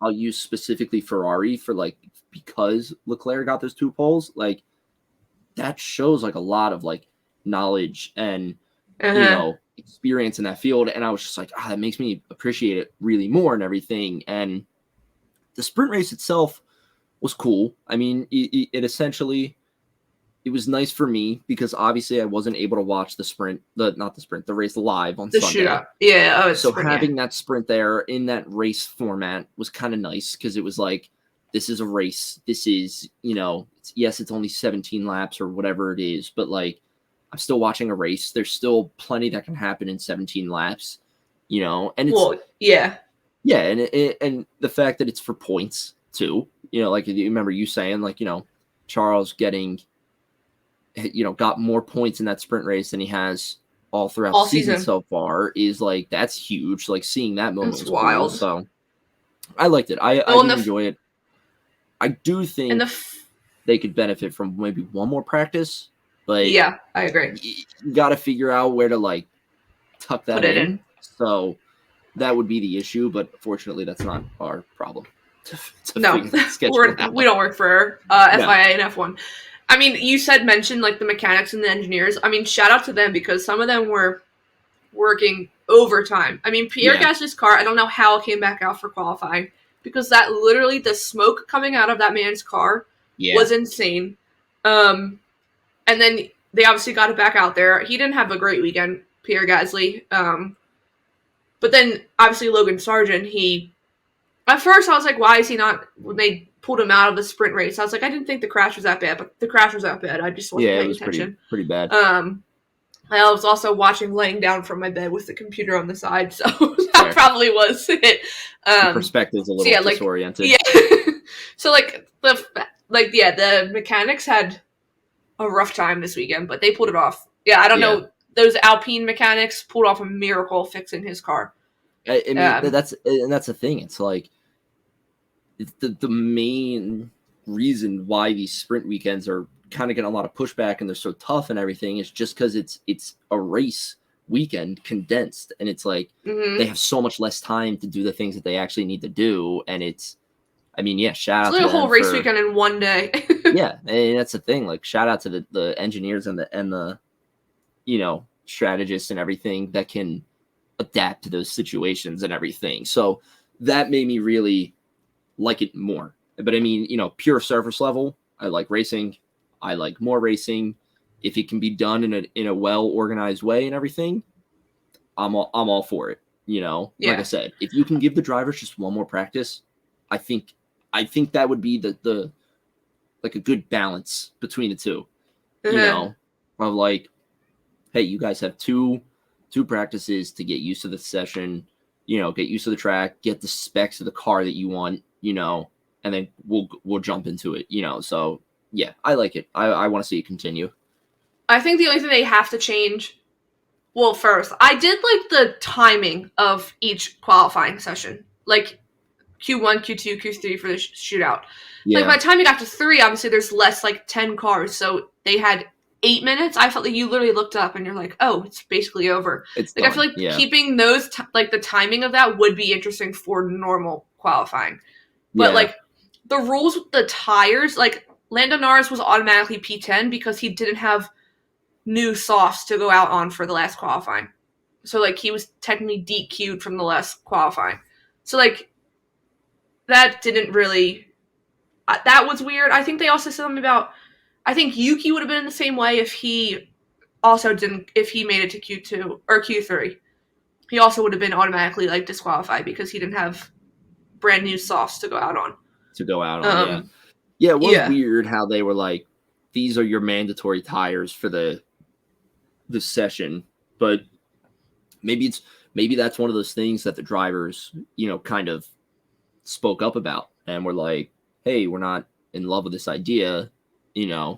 I'll use specifically Ferrari for like, because Leclerc got those 2 poles, like that shows like a lot of like knowledge and, experience in that field. And I was just like, that makes me appreciate it really more and everything. And the sprint race itself was cool. I mean, it essentially, it was nice for me because obviously I wasn't able to watch the race live on Sunday. Shootout. Yeah. So having that sprint there in that race format was kind of nice because it was like, this is a race. This is, it's only 17 laps or whatever it is, but like, I'm still watching a race. There's still plenty that can happen in 17 laps, and it's, yeah. Yeah, and the fact that it's for points too, like you remember you saying, like, Charles getting, got more points in that sprint race than he has all throughout All the season season. so far is like, that's huge. Like seeing that moment It's was cool. wild. So I liked it. I Oh, did enjoy it. I do think they could benefit from maybe one more practice, but yeah, I agree. You got to figure out where to like tuck that Put it in. So that would be the issue, but fortunately that's not our problem. No, we don't work for FIA and F1. I mean, you mentioned like the mechanics and the engineers. I mean, shout out to them because some of them were working overtime. I mean, Pierre Gasly's car, I don't know how it came back out for qualifying because that literally, the smoke coming out of that man's car was insane. And then they obviously got it back out there. He didn't have a great weekend, Pierre Gasly. But then obviously Logan Sargent, at first I was like, why is he not, when they pulled him out of the sprint race, I was like, I didn't think the crash was that bad, but the crash was that bad. I just wasn't paying attention. Pretty bad. I was also laying down from my bed with the computer on the side, so that probably was it. The perspective's a little disoriented. Yeah. So the mechanics had a rough time this weekend, but they pulled it off. Yeah, I don't know. Those Alpine mechanics pulled off a miracle fixing his car. I mean, that's the thing. It's like the main reason why these sprint weekends are kind of getting a lot of pushback and they're so tough and everything is just because it's a race weekend condensed, and it's like they have so much less time to do the things that they actually need to do, and shout out to a whole race weekend in one day. Yeah, and that's the thing. Like, shout out to the engineers and the strategists and everything that can adapt to those situations and everything. So that made me really like it more. But I mean, pure surface level, I like racing. I like more racing. If it can be done in a well organized way and everything, I'm all for it. Like I said, if you can give the drivers just one more practice, I think that would be the like a good balance between the two. Of like, hey, you guys have two practices to get used to the session, get used to the track, get the specs of the car that you want, and then we'll jump into it, So yeah, I like it. I want to see it continue. I think the only thing they have to change, well, first, I did like the timing of each qualifying session, like Q1, Q2, Q3 for the shootout. Yeah. Like by the time you got to 3, obviously there's less, like 10 cars, so they had 8 minutes. I felt like you literally looked up and you're like, oh, it's basically over. It's like, done. I feel like keeping those like the timing of that would be interesting for normal qualifying. But like the rules with the tires, like Lando Norris was automatically P10 because he didn't have new softs to go out on for the last qualifying. So like he was technically DQ'd from the last qualifying. So like that didn't really that was weird. I think they also said something about, I think Yuki would have been in the same way if he made it to Q2 or Q3. He also would have been automatically like disqualified because he didn't have brand new softs to go out on. Yeah, it was weird how they were like, these are your mandatory tires for the session, but maybe that's one of those things that the drivers, kind of spoke up about and were like, hey, we're not in love with this idea, Yeah,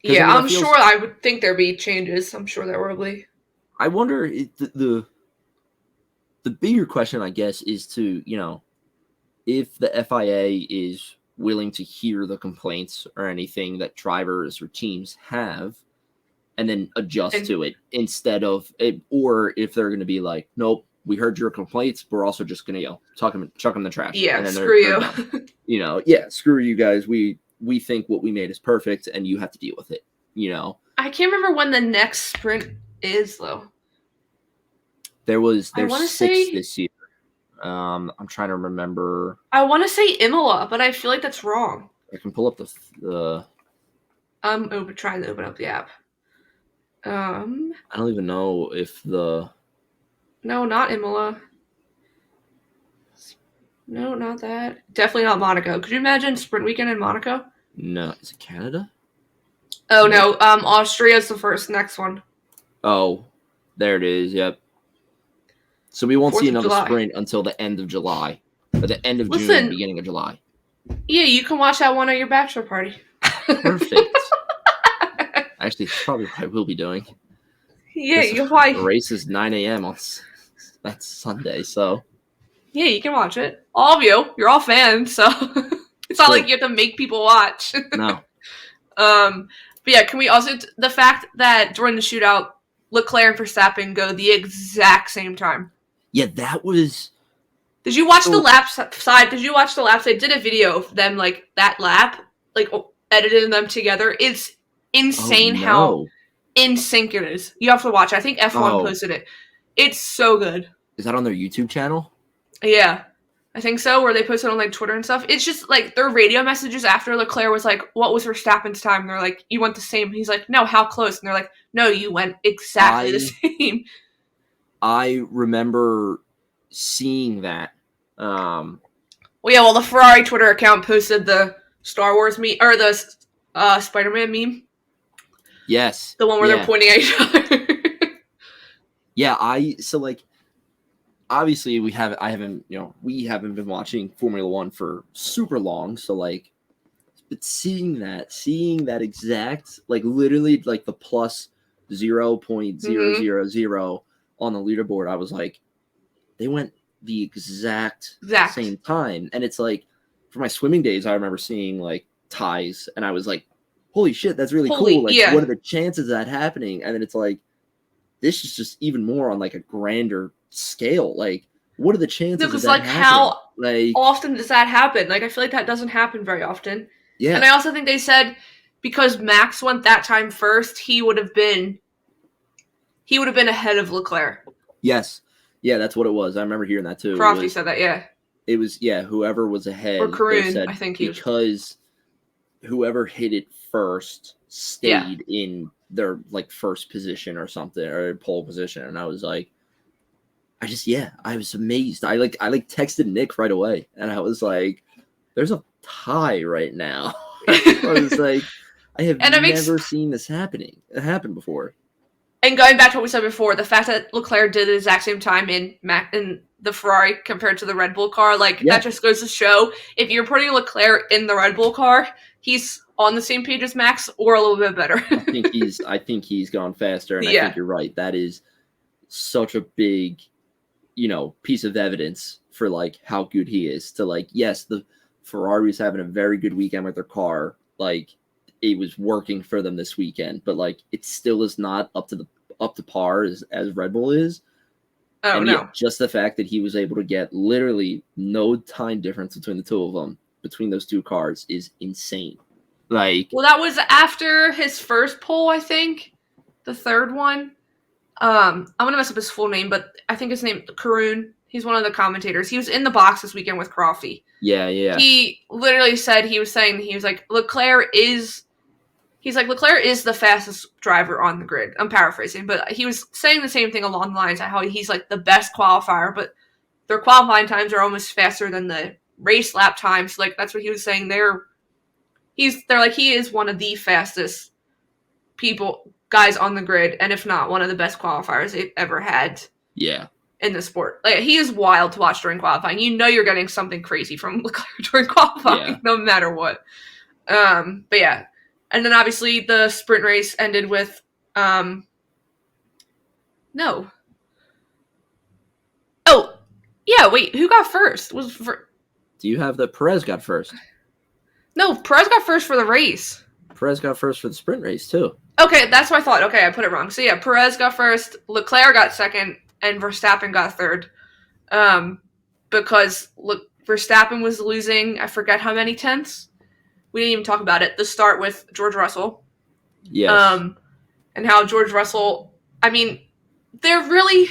I'm sure I would think there'd be changes. I'm sure there will be. I wonder if the bigger question, I guess, is to, if the FIA is willing to hear the complaints or anything that drivers or teams have and then adjust to it instead of it, or if they're going to be like, nope, we heard your complaints, we're also just going to chuck them in the trash. Yeah, and then screw you. Screw you guys. We think what we made is perfect and you have to deal with it, I can't remember when the next sprint is though. There's 6 this year. I'm trying to remember. I want to say Imola, but I feel like that's wrong. I can pull up the I'm trying to open up the app. I don't even know if No, not Imola. No, not that. Definitely not Monaco. Could you imagine sprint weekend in Monaco? No, is it Canada? Oh no, Austria's the next one. Oh, there it is. Yep. So we won't see another sprint until the end of July, or the end of June, beginning of July. Yeah, you can watch that one at your bachelor party. Perfect. Actually, that's probably what I will be doing. Yeah, This you can watch. race is 9 a.m. on that's Sunday, so Yeah, you can watch it. All of you. You're all fans, so it's not True. like you have to make people watch. No. But yeah, can we also the fact that during the shootout, Leclerc and Verstappen go the exact same time. Yeah, that was. Did you watch the lap side? Did you watch the laps? I did a video of them like that lap, like editing them together. It's insane how in sync it is. You have to watch. I think F1 posted it. It's so good. Is that on their YouTube channel? Yeah, I think so. Where they post it on like Twitter and stuff. It's just like their radio messages after Leclerc was like, "What was Verstappen's time?" And they're like, "You went the same." He's like, "No, how close?" And they're like, "No, you went exactly the same." I remember seeing that. Well, yeah. Well, the Ferrari Twitter account posted the Star Wars meme or the Spider-Man meme. Yes, the one where they're pointing at each other. Yeah, obviously we haven't been watching Formula One for super long, so like, but seeing that exact, like literally like the plus 0.000 on the leaderboard, I was like, they went the exact same time. And it's like, for my swimming days, I remember seeing like ties, and I was like, holy shit, that's really cool. Like, what are the chances of that happening? And then it's like, this is just even more on like a grander scale. Like, what are the chances of that like happening? How often does that happen? Like, I feel like that doesn't happen very often. Yeah. And I also think they said because Max went that time first, he would have been ahead of Leclerc. Yes. Yeah, that's what it was. I remember hearing that too. Crofty said that, yeah. It was, whoever was ahead. Or Karun, I think because whoever hit it first stayed in their like first position or something, or pole position. And I was like, I was amazed. I texted Nick right away, and I was like, there's a tie right now. I was like, I have never seen this happen before. And going back to what we said before, the fact that Leclerc did the exact same time in the Ferrari compared to the Red Bull car, that just goes to show if you're putting Leclerc in the Red Bull car, he's on the same page as Max or a little bit better. I think he's gone faster, and I think you're right. That is such a big, piece of evidence for like how good he is. To like, yes, the Ferrari's having a very good weekend with their car. Like, it was working for them this weekend, but like it still is not up to par as Red Bull is. Oh, and no. Just the fact that he was able to get literally no time difference between the two of them, between those two cars, is insane. Like, well, that was after his first pole, I think. The third one. I'm gonna mess up his full name, but I think his name Karun. He's one of the commentators. He was in the box this weekend with Crofty. Yeah. He literally said he was like Leclerc is the fastest driver on the grid. I'm paraphrasing, but he was saying the same thing along the lines of how he's like the best qualifier, but their qualifying times are almost faster than the race lap times. Like, that's what he was saying. They're like, he is one of the fastest guys on the grid, and if not one of the best qualifiers they've ever had. Yeah. In the sport. Like, he is wild to watch during qualifying. You're getting something crazy from Leclerc during qualifying, no matter what. But yeah. And then obviously the sprint race ended with no. Oh, yeah, wait, who got first? Do you have that Perez got first? No, Perez got first for the race. Perez got first for the sprint race too. Okay, that's what I thought. Okay, I put it wrong. So yeah, Perez got first, Leclerc got second, and Verstappen got third. Because Verstappen was losing, I forget how many tenths. We didn't even talk about it. The start with George Russell. Yes. And how George Russell, I mean, they're really...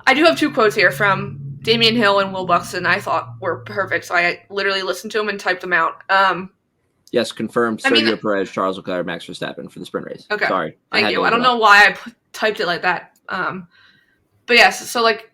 I do have two quotes here from Damian Hill and Will Buxton I thought were perfect, so I literally listened to them and typed them out. Yes, confirmed. Sergio Perez, Charles Leclerc, Max Verstappen for the sprint race. Okay. Sorry. Thank you. I don't know why I typed it like that. But yes, so like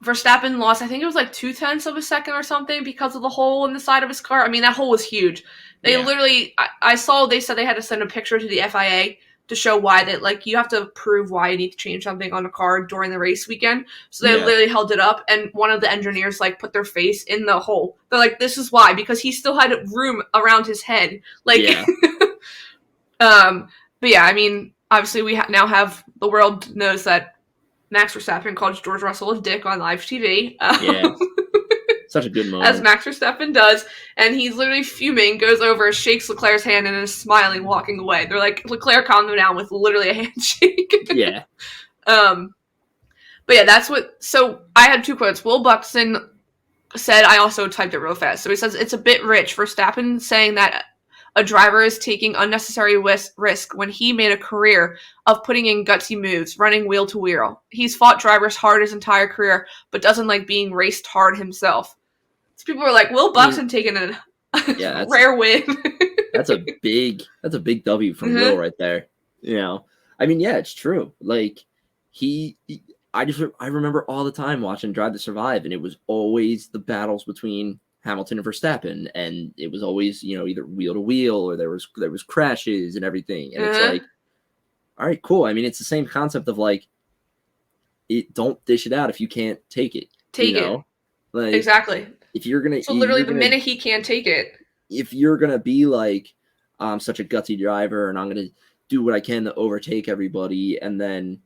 Verstappen lost, I think it was like 0.2 of a second or something because of the hole in the side of his car. I mean, that hole was huge. They literally, I saw they said they had to send a picture to the FIA to show why that, like, you have to prove why you need to change something on a car during the race weekend. So they literally held it up, and one of the engineers, like, put their face in the hole. They're like, this is why, because he still had room around his head. Like, but yeah, I mean, obviously we now have, the world knows that Max Verstappen called George Russell a dick on live TV. Such a good moment. As Max Verstappen does, and he's literally fuming, goes over, shakes Leclerc's hand, and is smiling, walking away. They're like, Leclerc calmed him down with literally a handshake. But yeah, that's what, so I had 2 quotes. Will Buxton said, I also typed it real fast. So he says, it's a bit rich. Verstappen saying that a driver is taking unnecessary risk when he made a career of putting in gutsy moves, running wheel to wheel. He's fought drivers hard his entire career, but doesn't like being raced hard himself. So people were like, Will Buxton taking a rare win. that's a big W from Will right there. You know, I mean, yeah, it's true. Like I remember all the time watching Drive to Survive, and it was always the battles between Hamilton and Verstappen, and it was always, you know, either wheel to wheel or there was crashes and everything. And it's like, all right, cool. I mean, it's the same concept of like, don't dish it out if you can't take it. Take it. Like, exactly. If you're gonna, so literally, the minute he can't take it, if you're gonna be like, I'm such a gutsy driver and I'm gonna do what I can to overtake everybody, and then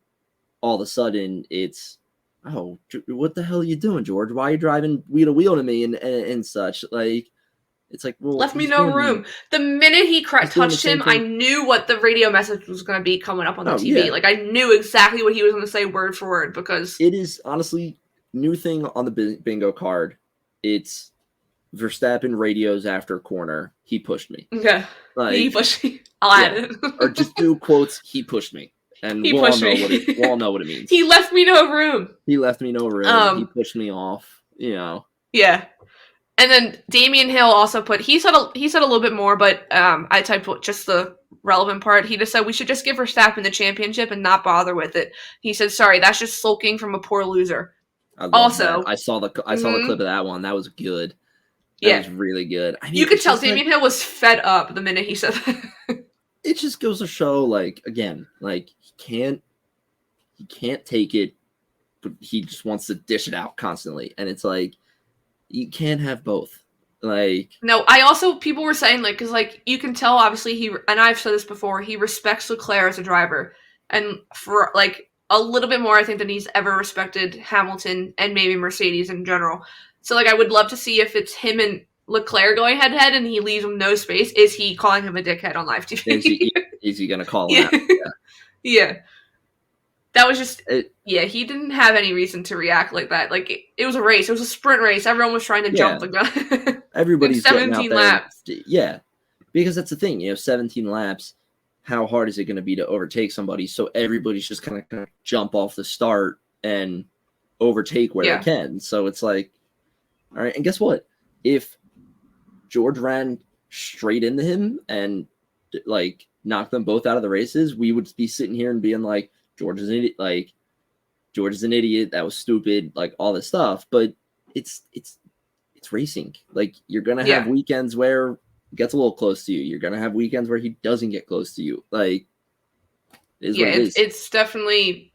all of a sudden it's, oh, what the hell are you doing, George? Why are you driving wheel to wheel to me and such? Like, it's like, well, left me no room. The minute he touched him, I knew what the radio message was going to be coming up on the TV. Yeah. Like, I knew exactly what he was going to say word for word, because it is honestly new thing on the bingo card. It's Verstappen radios after corner. He pushed me. Yeah, like, he pushed me. I'll add it. Or just do quotes. He pushed me. And we'll all know what it means. He left me no room. He pushed me off. You know. Yeah. And then Damian Hill also put, he said a little bit more, but I typed just the relevant part. He just said we should just give Verstappen the championship and not bother with it. He said, "Sorry, that's just sulking from a poor loser." Also, that. I saw the clip of that one. That was good. That was really good. I mean, you could tell Damian Hill was fed up the minute he said that. It just goes to show, like, again, like, he can't take it, but he just wants to dish it out constantly. And it's like, you can't have both. Like, no, people were saying, like, because, like, you can tell, obviously, and I've said this before, he respects Leclerc as a driver. And for, like, a little bit more, I think, than he's ever respected Hamilton and maybe Mercedes in general. So, like, I would love to see if it's him and Leclerc going head-to-head and he leaves him no space. Is he calling him a dickhead on live TV? Is he going to call him out? Yeah. That was just, he didn't have any reason to react like that. Like, it was a race. It was a sprint race. Everyone was trying to jump the gun. Everybody's 17 laps. Yeah. Because that's the thing. 17 laps, how hard is it going to be to overtake somebody? So everybody's just going to jump off the start and overtake where they can. So it's like, all right. And guess what? If George ran straight into him and, like, knocked them both out of the races, we would be sitting here and being like, George is an idiot. Like, George is an idiot. That was stupid. Like, all this stuff. But it's racing. Like, you're gonna have weekends where it gets a little close to you. You're gonna have weekends where he doesn't get close to you. Like, it's definitely,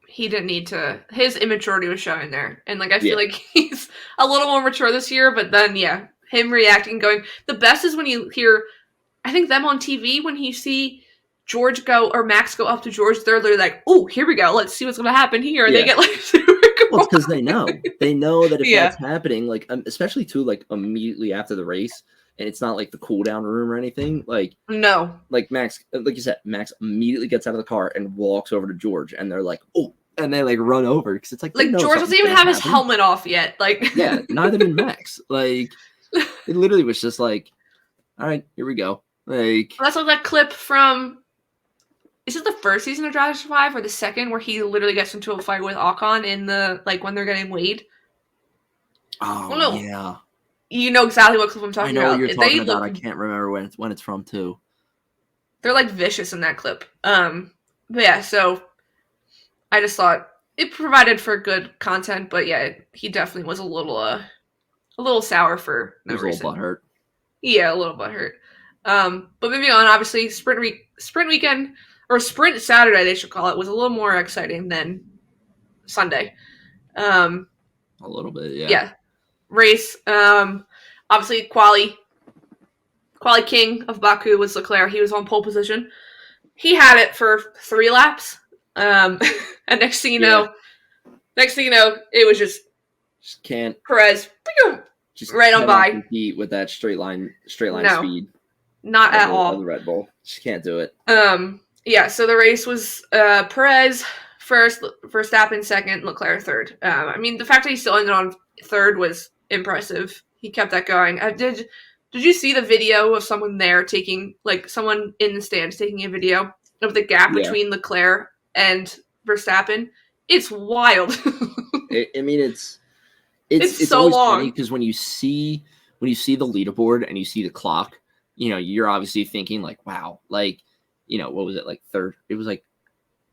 he didn't need to. His immaturity was showing there, and like I feel like he's a little more mature this year. But then him reacting, going, the best is when you hear, I think, them on TV when you see George go or Max go up to George, they're literally like, "Oh, here we go. Let's see what's going to happen here." And they get like super cool. Well, because they know that if that's happening, like, especially too, like, immediately after the race, and it's not like the cool down room or anything. Like, no, like Max, like you said, Max immediately gets out of the car and walks over to George, and they're like, "Oh," and they like run over because it's like George doesn't even have his helmet off yet. Like, neither did Max. Like, it literally was just like, all right, here we go. Like, that's like that clip from, is it the first season of Drive to Survive or the second, where he literally gets into a fight with Ocon in the, like, when they're getting weighed? Oh, no. Yeah. You know exactly what clip I'm talking about. I know what you're talking about. I can't remember when it's from, too. They're, like, vicious in that clip. But yeah, so I just thought it provided for good content, but he definitely was a little sour for no reason. A little butthurt. Yeah, a little butthurt. But moving on, obviously, sprint weekend. or Sprint Saturday, they should call it, was a little more exciting than Sunday. A little bit, yeah. Yeah. Race. Obviously, Quali king of Baku was Leclerc. He was on pole position. He had it for 3 laps. And next thing you know, it was just can't Perez right on by. Compete with that straight line No, speed. Not at all. Of the Red Bull. Just can't do it. Yeah, so the race was Perez first, Verstappen second, Leclerc third. I mean, the fact that he still ended on third was impressive. He kept that going. Did you see the video of someone there someone in the stands taking a video of the gap between Leclerc and Verstappen? It's wild. I mean, it's so long because when you see the leaderboard and you see the clock, you're obviously thinking like, wow, like, what was it, like third? It was like,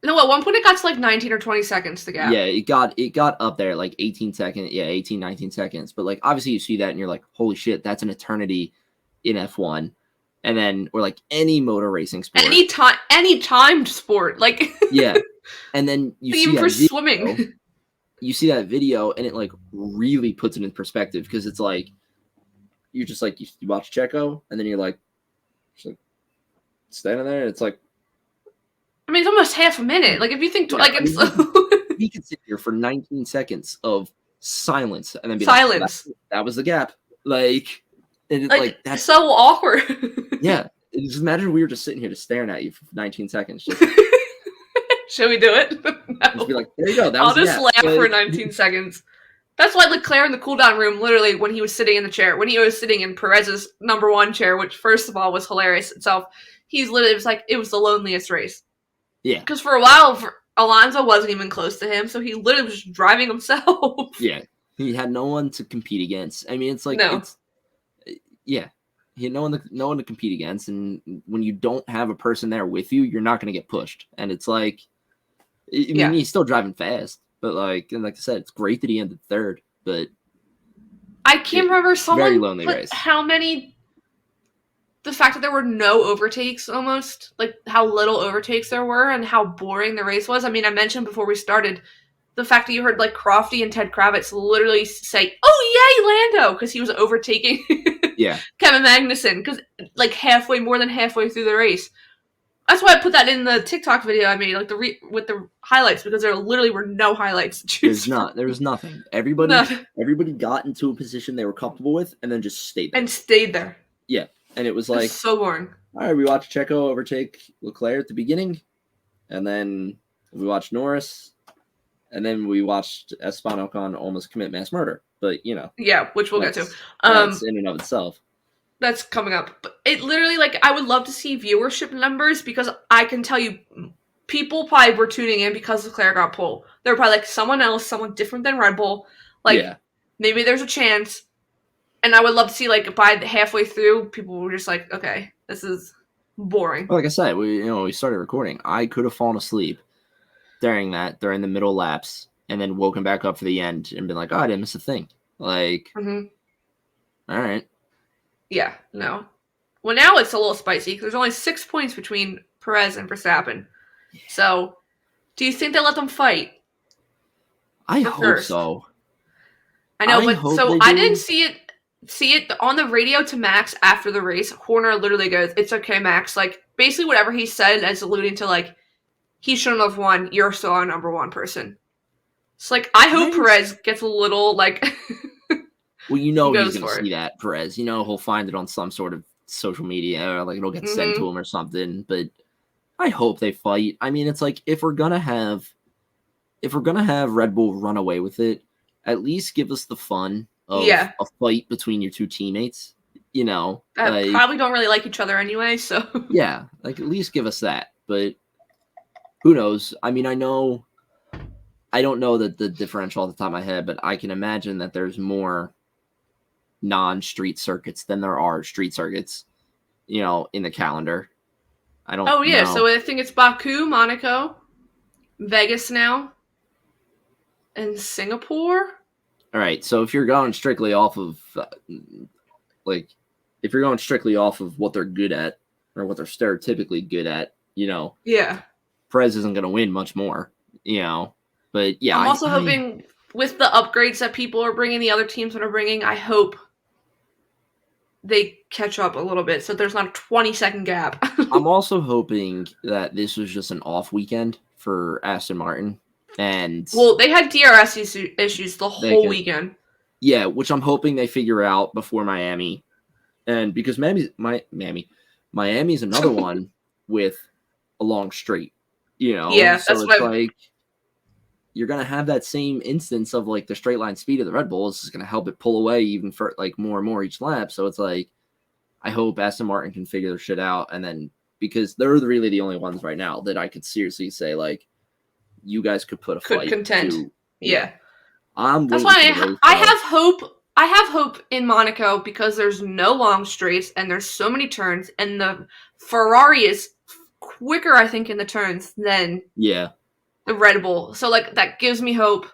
no, at one point it got to like 19 or 20 seconds to gap. Yeah, it got up there like 18 seconds. Yeah, 18, 19 seconds. But like obviously you see that and you're like, holy shit, that's an eternity in F1. And then or like any motor racing sport. Any timed sport. Like yeah. And then you even see for video, swimming. You see that video and it like really puts it in perspective because it's like you're just like you watch Checo and then you're like standing there and it's like, I mean, it's almost half a minute. Like, if you think, he could sit here for 19 seconds of silence and then be silence. Like, that was the gap. Like, and that's so awkward. Yeah, just imagine we were just sitting here just staring at you for 19 seconds. Should we do it? No. Just be like, there you go. I'll just laugh for 19 seconds. That's why Leclerc in the cooldown room, literally, when he was sitting in the chair, when he was sitting in Perez's number 1 chair, which first of all was hilarious itself, he's literally it was the loneliest race. Yeah. Because for a while, Alonso wasn't even close to him, so he literally was just driving himself. Yeah. He had no one to compete against. I mean, it's like, yeah. He had no one to compete against, and when you don't have a person there with you, you're not going to get pushed. And it's like, I mean, he's still driving fast, but like I said, it's great that he ended third, but I can't remember someone very lonely race. How many. The fact that there were no overtakes almost, like how little overtakes there were and how boring the race was. I mean, I mentioned before we started the fact that you heard like Crofty and Ted Kravitz literally say, "Oh, yay, Lando," because he was overtaking Kevin Magnussen because like more than halfway through the race. That's why I put that in the TikTok video I made, like with the highlights, because there literally were no highlights to choose. There was nothing. Everybody got into a position they were comfortable with and then just stayed there. And stayed there. Yeah. And it was like so boring. All right, we watched Checo overtake Leclerc at the beginning, and then we watched Norris, and then we watched Esteban Ocon almost commit mass murder. But yeah, which we'll get to. That's in and of itself. That's coming up. But it literally, like, I would love to see viewership numbers because I can tell you, people probably were tuning in because Leclerc got pole. They were probably like someone different than Red Bull. Like, maybe there's a chance. And I would love to see, like, by halfway through, people were just like, okay, this is boring. Well, like I said, we started recording. I could have fallen asleep during the middle laps and then woken back up for the end and been like, oh, I didn't miss a thing. Like, all right. Yeah, no. Well, now it's a little spicy because there's only 6 points between Perez and Verstappen. So, do you think they let them fight? I hope so. I know, but so I didn't see it on the radio to Max after the race. Horner literally goes, "It's okay, Max." Like, basically whatever he said as alluding to, like, he shouldn't have won. You're still our number 1 person. It's like, I hope Perez gets a little, like... Well, he's going to see that, Perez. He'll find it on some sort of social media or, like, it'll get sent to him or something. But I hope they fight. I mean, it's like, if we're going to have Red Bull run away with it, at least give us the fun of a fight between your 2 teammates, probably don't really like each other anyway, so yeah, like at least give us that. But who knows? I mean, I don't know that the differential off the top of my head, but I can imagine that there's more non-street circuits than there are street circuits, in the calendar. I don't know. So I think it's Baku, Monaco, Vegas now, and Singapore. All right, so if you're going strictly off of, what they're good at, or what they're stereotypically good at, Yeah. Perez isn't going to win much more, But yeah, I'm also hoping with the upgrades that people are bringing, the other teams that are bringing, I hope they catch up a little bit so there's not a 20-second gap. I'm also hoping that this was just an off weekend for Aston Martin. And well, they had DRS issues the whole weekend. Yeah, which I'm hoping they figure out before Miami. And because Miami's another one with a long straight, Yeah, so that's it's like you're gonna have that same instance of like the straight line speed of the Red Bull. This is gonna help it pull away even for like more and more each lap. So it's like I hope Aston Martin can figure their shit out, and then because they're really the only ones right now that I could seriously say like you guys could put a fight. Contend. Yeah. That's why I have hope. I have hope in Monaco because there's no long straights and there's so many turns, and the Ferrari is quicker, I think, in the turns than the Red Bull. So like that gives me hope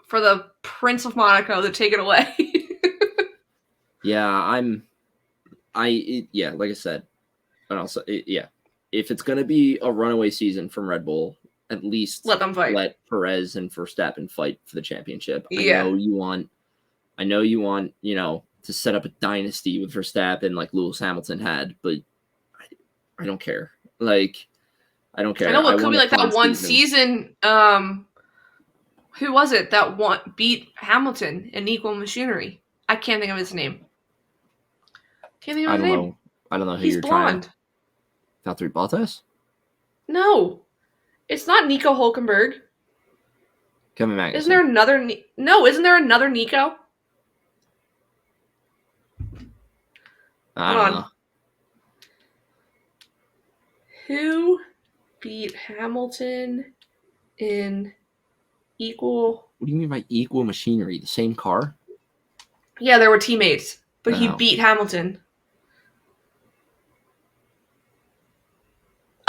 for the Prince of Monaco to take it away. Like I said, but also if it's gonna be a runaway season from Red Bull, at least let them fight. Let Perez and Verstappen fight for the championship. Yeah. I know you want, to set up a dynasty with Verstappen like Lewis Hamilton had, but I don't care. Like, I don't care. I know what could be like that one season. Who was it that beat Hamilton in equal machinery? I can't think of his name. I don't know who you're trying to. Valtteri Bottas? No. It's not Nico Hulkenberg. Kevin Magnussen. Isn't there another Nico? I don't know. Who beat Hamilton in equal... What do you mean by equal machinery? The same car? Yeah, there were teammates, but he beat Hamilton.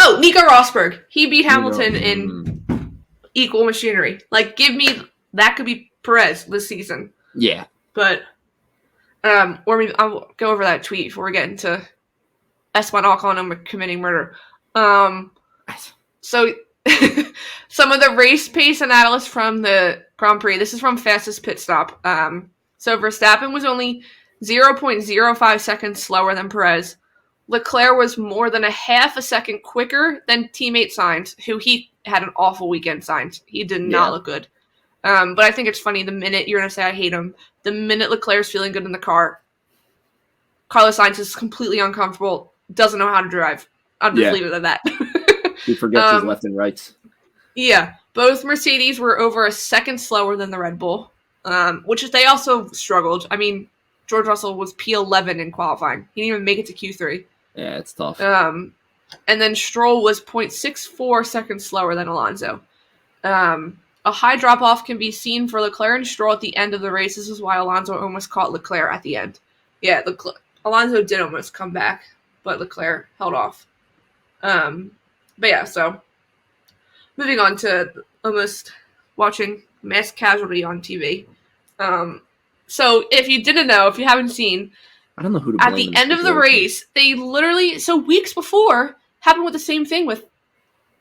Oh, Nico Rosberg. He beat Hamilton in equal machinery. Like, that could be Perez this season. Yeah. But, or maybe I'll go over that tweet before we get into Esteban Ocon committing murder. So, some of the race pace analysis from the Grand Prix. This is from Fastest Pit Stop. So Verstappen was only 0.05 seconds slower than Perez. Leclerc was more than a half a second quicker than teammate Sainz, who he had an awful weekend. Sainz, he did not look good. But I think it's funny. The minute you're gonna say I hate him, the minute Leclerc's feeling good in the car, Carlos Sainz is completely uncomfortable, doesn't know how to drive. I'll just leave it at that. He forgets his left and rights. Yeah, both Mercedes were over a second slower than the Red Bull, which is they also struggled. I mean, George Russell was P11 in qualifying. He didn't even make it to Q3. Yeah, it's tough. And then Stroll was 0.64 seconds slower than Alonso. A high drop-off can be seen for Leclerc and Stroll at the end of the race. This is why Alonso almost caught Leclerc at the end. Yeah, Alonso did almost come back, but Leclerc held off. But yeah, so moving on to almost watching mass casualty on TV. So if you didn't know, if you haven't seen, I don't know who to blame. At the end of the race, they literally, so weeks before, happened with the same thing with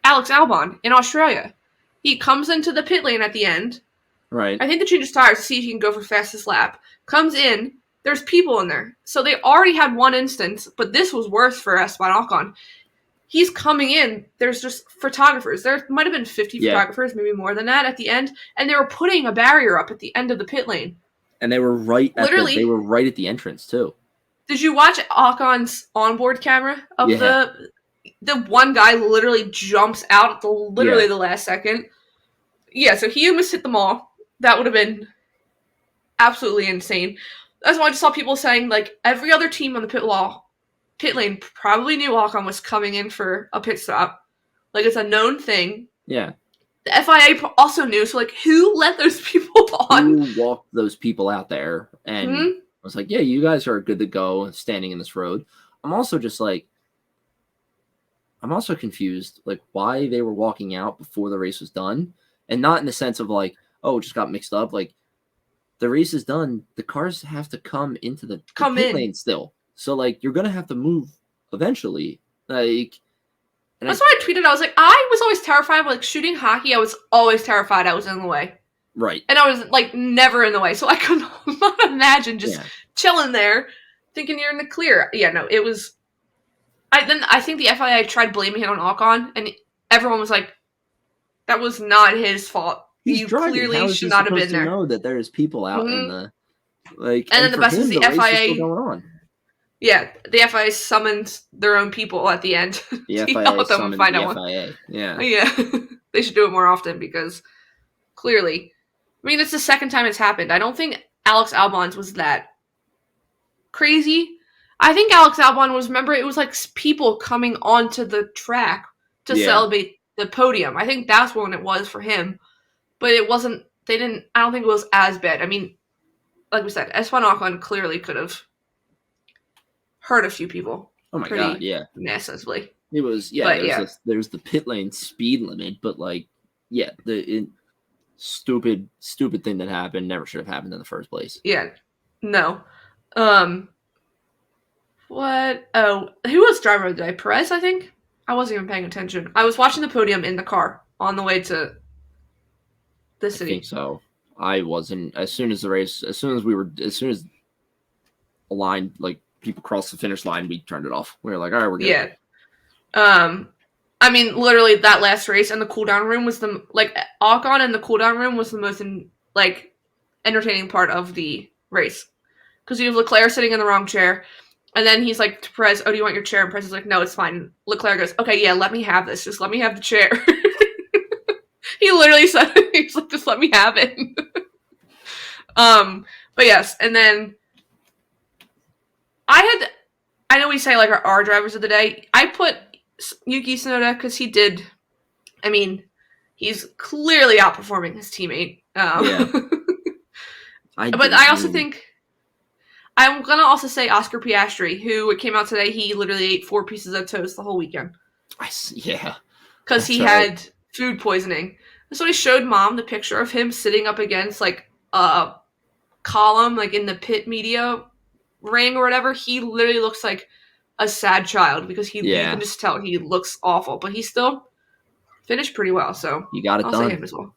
Alex Albon in Australia. He comes into the pit lane at the end. Right. I think they changes tires to see if he can go for fastest lap. Comes in, there's people in there. So they already had one instance, but this was worse for Esteban Ocon. He's coming in, there's just photographers. There might have been 50 photographers, maybe more than that at the end, and they were putting a barrier up at the end of the pit lane. And they were right at the entrance too. Did you watch Ocon's onboard camera of the one guy literally jumps out at the last second? Yeah, so he almost hit them all. That would have been absolutely insane. That's why I just saw people saying like every other team on the pit lane probably knew Ocon was coming in for a pit stop. Like it's a known thing. Yeah. The FIA also knew, so like who let those people on? Who walked those people out there and I was like, yeah, you guys are good to go standing in this road. I'm also confused, like, why they were walking out before the race was done. And not in the sense of, like, oh, it just got mixed up. Like, the race is done. The cars have to come into the pit lane still. So, like, you're going to have to move eventually. Like, That's why I tweeted. I was like, I was always terrified of like shooting hockey. I was always terrified I was in the way. Right. And I was like never in the way. So I could not imagine just chilling there thinking you're in the clear. Yeah, no, it was. I think the FIA tried blaming it on Ocon, and everyone was like, that was not his fault. He's you driving. Clearly should not have been there. Know that there's people out in the like, and then the best is the FIA going on. Yeah, the FIA summoned their own people at the end. The to FIA yell at them summoned and find the out FIA. Yeah, yeah, they should do it more often because clearly, I mean, it's the second time it's happened. I don't think Alex Albon's was that crazy. I think Alex Albon was. Remember, it was like people coming onto the track to celebrate the podium. I think that's when it was for him, but it wasn't. They didn't. I don't think it was as bad. I mean, like we said, Esteban Ocon clearly could have hurt a few people. Oh my god, yeah, massively. It was there's the pit lane speed limit, but like stupid thing that happened never should have happened in the first place. Yeah, no. What? Oh, who was driver of the day? Perez, I think. I wasn't even paying attention. I was watching the podium in the car on the way to the city. I think so. I wasn't. As soon as aligned, like people crossed the finish line, we turned it off. We were like, all right, we're good. Yeah. I mean, literally that last race and the cooldown room was Ocon and the cooldown room was the most entertaining part of the race because you have Leclerc sitting in the wrong chair. And then he's like to Perez, oh, do you want your chair? And Perez is like, no, it's fine. Leclerc goes, okay, yeah, let me have this. Just let me have the chair. He literally said, he's like, just let me have it. But yes, and then I know we say like our drivers of the day. I put Yuki Tsunoda because he's clearly outperforming his teammate. But I also think I'm going to also say Oscar Piastri, who came out today. He literally ate 4 pieces of toast the whole weekend. Yeah. Because he had food poisoning. So he showed Mom the picture of him sitting up against like a column, like in the pit media ring or whatever. He literally looks like a sad child because you can just tell he looks awful. But he still finished pretty well. So you got it I'll done. say him as well.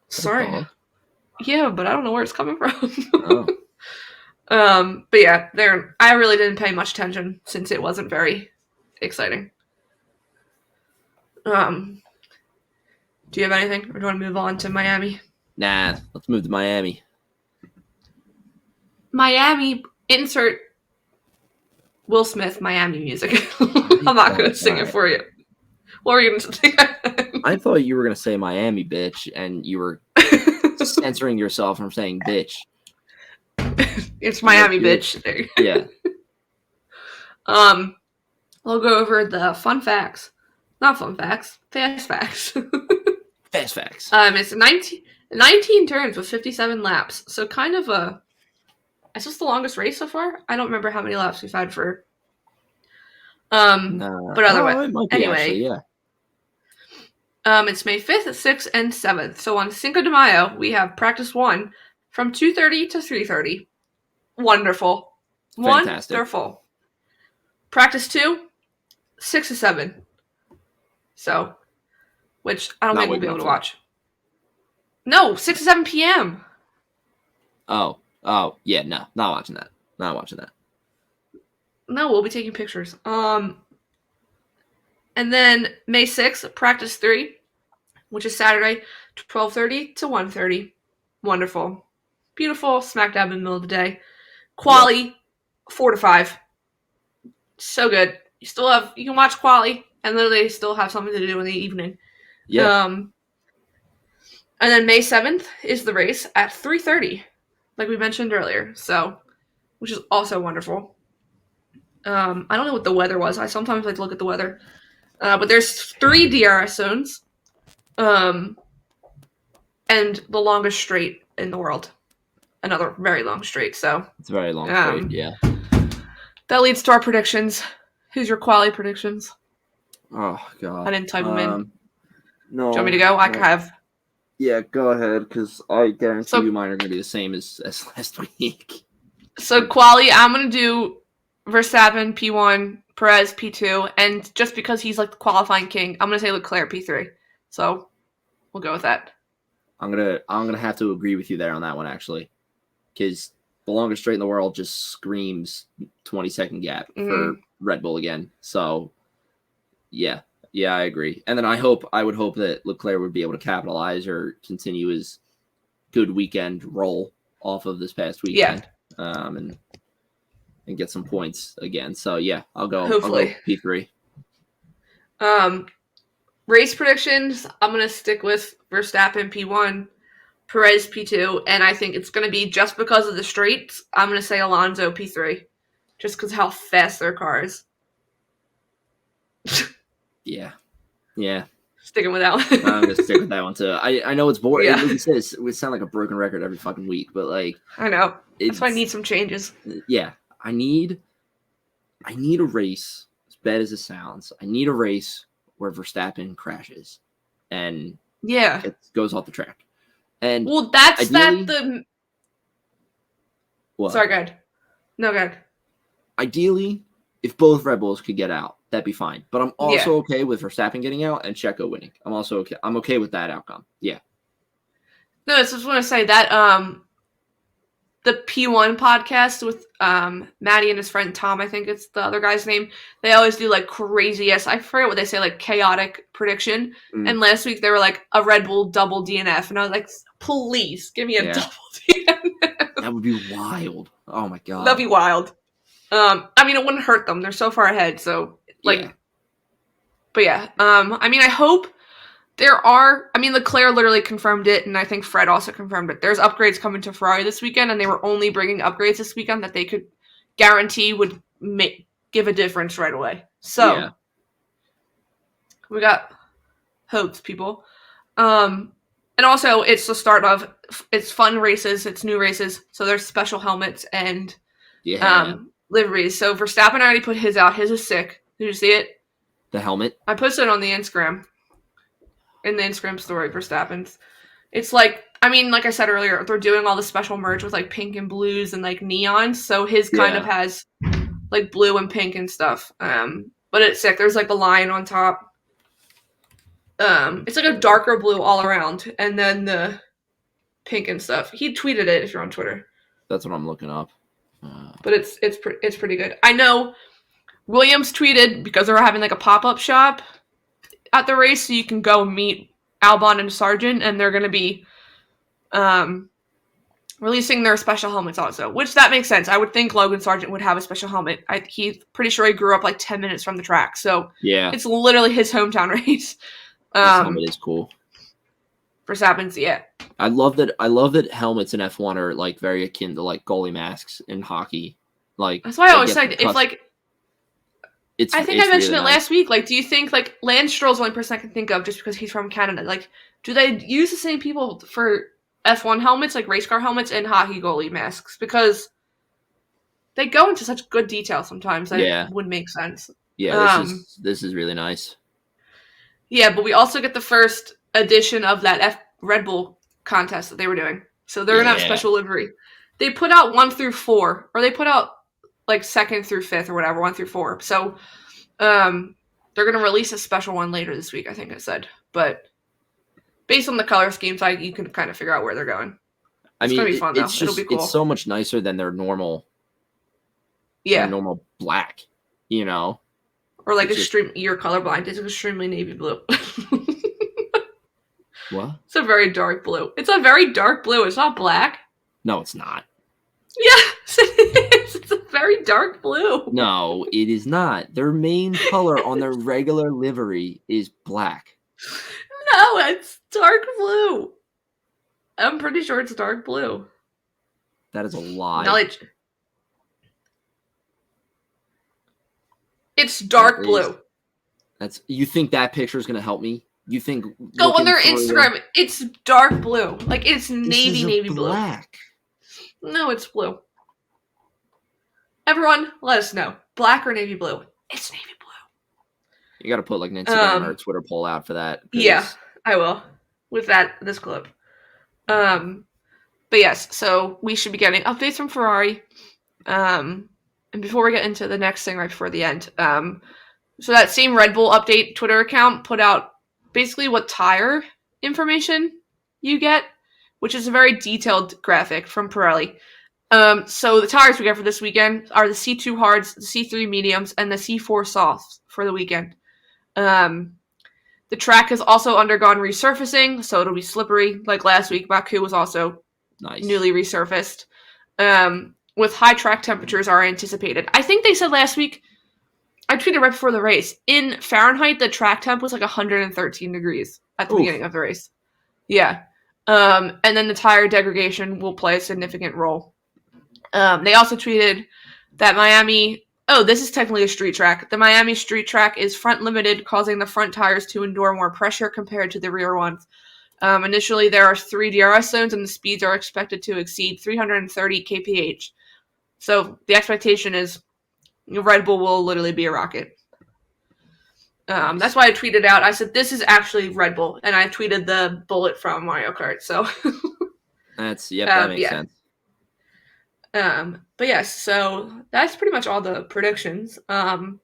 Sorry. Yeah, but I don't know where it's coming from. But yeah, I really didn't pay much attention since it wasn't very exciting. Do you have anything, or do you want to move on to Miami? Nah, let's move to Miami. Miami, insert Will Smith Miami music. I'm not going to sing it for you. What were you going to say? I thought you were going to say Miami, bitch, and you were censoring yourself from saying bitch. It's Miami, bitch. Yeah. I'll go over the fun facts. Not fun facts. Fast facts. Fast facts. It's 19 turns with 57 laps. So kind of is this the longest race so far? I don't remember how many laps we've had for. But otherwise, it might be anyway. actually, yeah. It's May 5th, 6th, and 7th. So on Cinco de Mayo, we have practice 1 from 2:30 to 3:30. Wonderful. Fantastic. Wonderful. Practice 2, 6 to 7. So, which I don't think we'll be able to watch. No, 6 to 7 p.m. Oh, yeah, no, not watching that. Not watching that. No, we'll be taking pictures. And then May 6th, practice 3, which is Saturday, 12:30 to 1:30. Wonderful. Beautiful, smack dab in the middle of the day. Quali, 4 to 5. So good. You can watch Quali, and literally still have something to do in the evening. Yeah. And then May 7th is the race at 3:30, like we mentioned earlier. So, which is also wonderful. I don't know what the weather was. I sometimes like to look at the weather. But there's 3 DRS zones. And the longest straight in the world. Another very long straight, so. It's a very long straight, yeah. That leads to our predictions. Who's your quali predictions? Oh, God. I didn't type them in. No. Do you want me to go? I have. Yeah, go ahead, because I guarantee you mine are going to be the same as last week. So, quali, I'm going to do Verstappen, P1, Perez P2, and just because he's like the qualifying king, I'm gonna say Leclerc P3. So we'll go with that. I'm gonna have to agree with you there on that one actually, because the longest straight in the world just screams 20-second gap for Red Bull again. So yeah, I agree. And then I would hope that Leclerc would be able to capitalize or continue his good weekend roll off of this past weekend, and get some points again. So yeah, I'll go P3. Race predictions, I'm going to stick with Verstappen P1, Perez P2, and I think it's going to be just because of the straights. I'm going to say Alonso P3, just because how fast their car is. Yeah. Sticking with that one. I'm going to stick with that one too. I know it's boring. Yeah. It would sound like a broken record every fucking week, but like... I know. That's why I need some changes. Yeah. I need a race, as bad as it sounds. I need a race where Verstappen crashes and it goes off the track. And well, that's ideally, What? Sorry, go ahead. No, go ahead. Ideally, if both Red Bulls could get out, that'd be fine. But I'm also okay with Verstappen getting out and Checo winning. I'm also okay. I'm okay with that outcome. Yeah. No, I just want to say that the P1 podcast with Maddie and his friend Tom, I think it's the other guy's name. They always do like crazy I forget what they say, like chaotic prediction. And last week they were like a Red Bull double DNF, and I was like, please give me a double DNF. That would be wild. Oh my god, that'd be wild. I mean, it wouldn't hurt them. They're so far ahead. So like, but yeah. I mean, I hope. Leclerc literally confirmed it, and I think Fred also confirmed it. There's upgrades coming to Ferrari this weekend, and they were only bringing upgrades this weekend that they could guarantee would give a difference right away. So, we got hopes, people. And also, it's the start of, it's fun races, it's new races, so there's special helmets and liveries. So, Verstappen already put his out. His is sick. Did you see it? The helmet? I posted it on the Instagram. In the Instagram story for Verstappen's. It's like, I mean, like I said earlier, they're doing all the special merch with like pink and blues and like neons. So his kind of has like blue and pink and stuff. But it's sick. There's like the lion on top. It's like a darker blue all around, and then the pink and stuff. He tweeted it if you're on Twitter. That's what I'm looking up. But it's pretty good. I know Williams tweeted because they're having like a pop-up shop at the race, so you can go meet Albon and Sargent, and they're going to be releasing their special helmets also, which that makes sense. I would think Logan Sargent would have a special helmet. He's pretty sure he grew up like 10 minutes from the track, so it's literally his hometown race. This helmet is cool. Verstappen's, I love that helmets in F1 are like very akin to like goalie masks in hockey. Like that's why I always said if like. I think I mentioned really it last week. Like, do you think, like, Lance Stroll's the only person I can think of just because he's from Canada? Like, do they use the same people for F1 helmets, like race car helmets, and hockey goalie masks? Because they go into such good detail sometimes that it would make sense. Yeah, this is really nice. Yeah, but we also get the first edition of that Red Bull contest that they were doing. So they're going to have special livery. They put out 1 through 4, or they put out like 2nd through 5th or whatever, 1 through 4. So they're going to release a special one later this week, I think I said. But based on the color schemes, you can kind of figure out where they're going. It's going to be fun, though. It'll be cool. It's so much nicer than their normal normal black, you know? Or like you're colorblind. It's extremely navy blue. What? It's a very dark blue. It's a very dark blue. It's not black. No, it's not. Yes, it is. It's a very dark blue. No, it is not. Their main color on their regular livery is black. No, it's dark blue. I'm pretty sure it's dark blue. That is a lie. Knowledge. It's dark blue. You think that picture is going to help me? You think go on their Instagram? It's dark blue. Like it's navy blue. Black. No, it's blue. Everyone, let us know. Black or navy blue? It's navy blue. You got to put like an Instagram or a Twitter poll out for that. Yeah, I will. With this clip. But yes, so we should be getting updates from Ferrari. And And before we get into the next thing right before the end, so that same Red Bull update Twitter account put out basically what tire information you get, which is a very detailed graphic from Pirelli. So the tires we get for this weekend are the C2 hards, the C3 mediums, and the C4 softs for the weekend. The track has also undergone resurfacing, so it'll be slippery. Like last week, Baku was also newly resurfaced. With high track temperatures are anticipated. I think they said last week, I tweeted right before the race, in Fahrenheit, the track temp was like 113 degrees at the beginning of the race. Yeah. And then the tire degradation will play a significant role. They also tweeted that this is technically a street track. The Miami street track is front limited, causing the front tires to endure more pressure compared to the rear ones. Initially, there are 3 DRS zones, and the speeds are expected to exceed 330 kph. So the expectation is Red Bull will literally be a rocket. That's why I tweeted out. I said, this is actually Red Bull. And I tweeted the bullet from Mario Kart. So that makes sense. But yes, so that's pretty much all the predictions. Some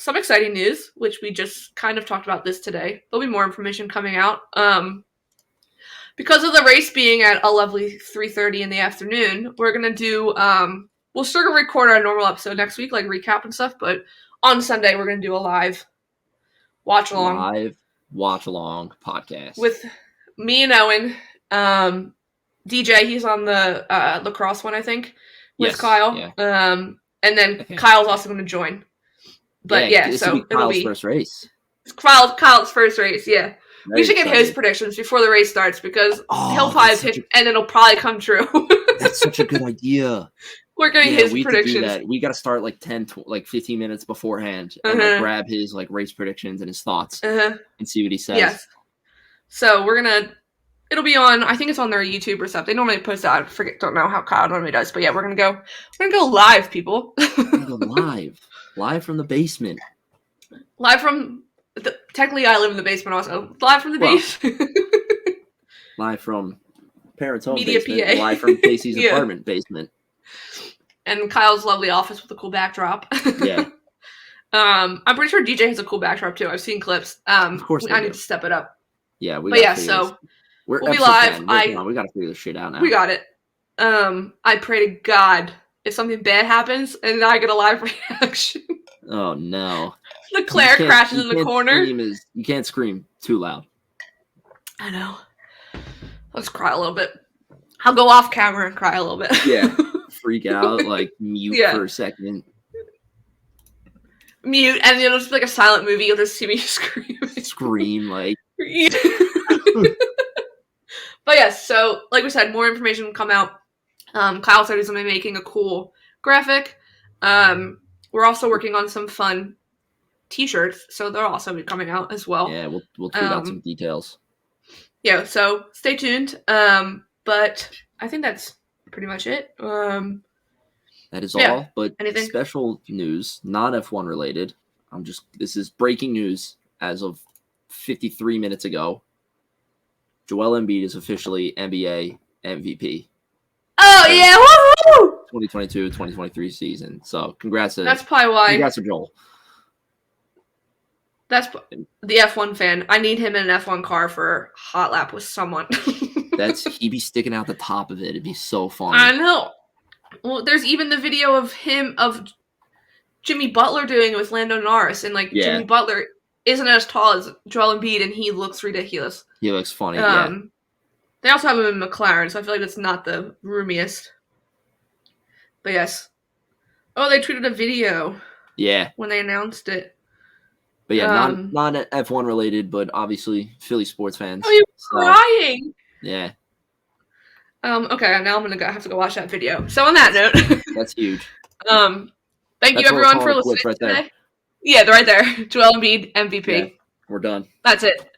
exciting news, which we just kind of talked about this today. There'll be more information coming out. Because of the race being at a lovely 3:30 in the afternoon, we're going to do, we'll still record our normal episode next week, like recap and stuff, but on Sunday, we're going to do a live watch-along podcast. With me and Owen. DJ, he's on the lacrosse one, I think, with Kyle. Yeah. And then Kyle's also going to join. But so it'll be first race. It's Kyle's first race, yeah. We should get his predictions before the race starts because he'll probably pick, and it'll probably come true. That's such a good idea. We're getting his predictions. Do that. We got to start like 15 minutes beforehand and grab his race predictions and his thoughts and see what he says. Yes. So it'll be on. I think it's on their YouTube or something. They normally post that. Don't know how Kyle normally does, but yeah, we're gonna go live, people. We're gonna go live from the basement. Live from. Technically, I live in the basement also. Live from the basement. Live from parents' home Media basement. PA. Live from Casey's apartment basement. And Kyle's lovely office with a cool backdrop. Yeah. I'm pretty sure DJ has a cool backdrop too. I've seen clips. Of course, I need to step it up. Yeah, we'll be live. We gotta figure this shit out now. We got it. I pray to God if something bad happens and I get a live reaction. Oh no. Leclerc crashes in the corner. You can't scream too loud. I know. Let's cry a little bit. I'll go off camera and cry a little bit. Yeah. Freak out, mute for a second. Mute, and it'll just be like a silent movie. You'll just see me scream like. But yes, so like we said, more information will come out. Kyle said he's going to be making a cool graphic. We're also working on some fun t-shirts, so they'll also be coming out as well. Yeah, we'll tweet out some details. Yeah, so stay tuned. But I think that's pretty much it. That is all. But anything? Special news, not F1 related. This is breaking news as of 53 minutes ago. Joel Embiid is officially NBA MVP. Oh yeah! Woo-hoo! 2022-2023 season. So congrats to Joel. That's the F1 fan. I need him in an F1 car for a hot lap with someone. He'd be sticking out the top of it. It'd be so fun. I know. Well, there's even the video of Jimmy Butler doing it with Lando Norris, and Jimmy Butler isn't as tall as Joel Embiid, and he looks ridiculous. He looks funny. They also have him in McLaren, so I feel like that's not the roomiest. But yes. Oh, they tweeted a video. Yeah. When they announced it. But yeah, not F1 related, but obviously Philly sports fans. Oh, you're crying. Yeah. Okay, now I'm gonna have to go watch that video. So on that note, that's huge. Thank you everyone for listening today. Yeah, they're right there. Joel Embiid, MVP. Yeah, we're done. That's it.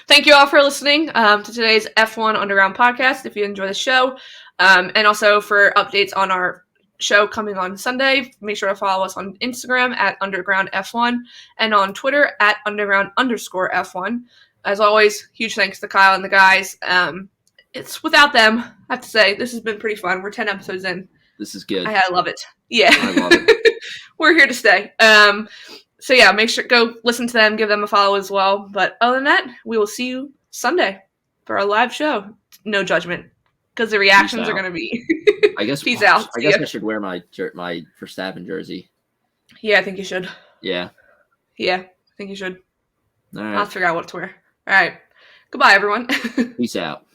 Thank you all for listening to today's F1 Underground podcast. If you enjoy the show, and also for updates on our show coming on Sunday, make sure to follow us on Instagram at undergroundf1 and on Twitter at underground_f1. As always, huge thanks to Kyle and the guys. It's without them, I have to say, this has been pretty fun. We're 10 episodes in. This is good. I love it. Yeah. I love it. We're here to stay. So yeah, make sure go listen to them, give them a follow as well. But other than that, we will see you Sunday for our live show. No judgment, because the reactions are going to be. I guess. Peace out. I guess I should wear my Verstappen jersey. Yeah, I think you should. Yeah. Yeah, I think you should. All I'll right. have to figure out what to wear. All right. Goodbye, everyone. Peace out.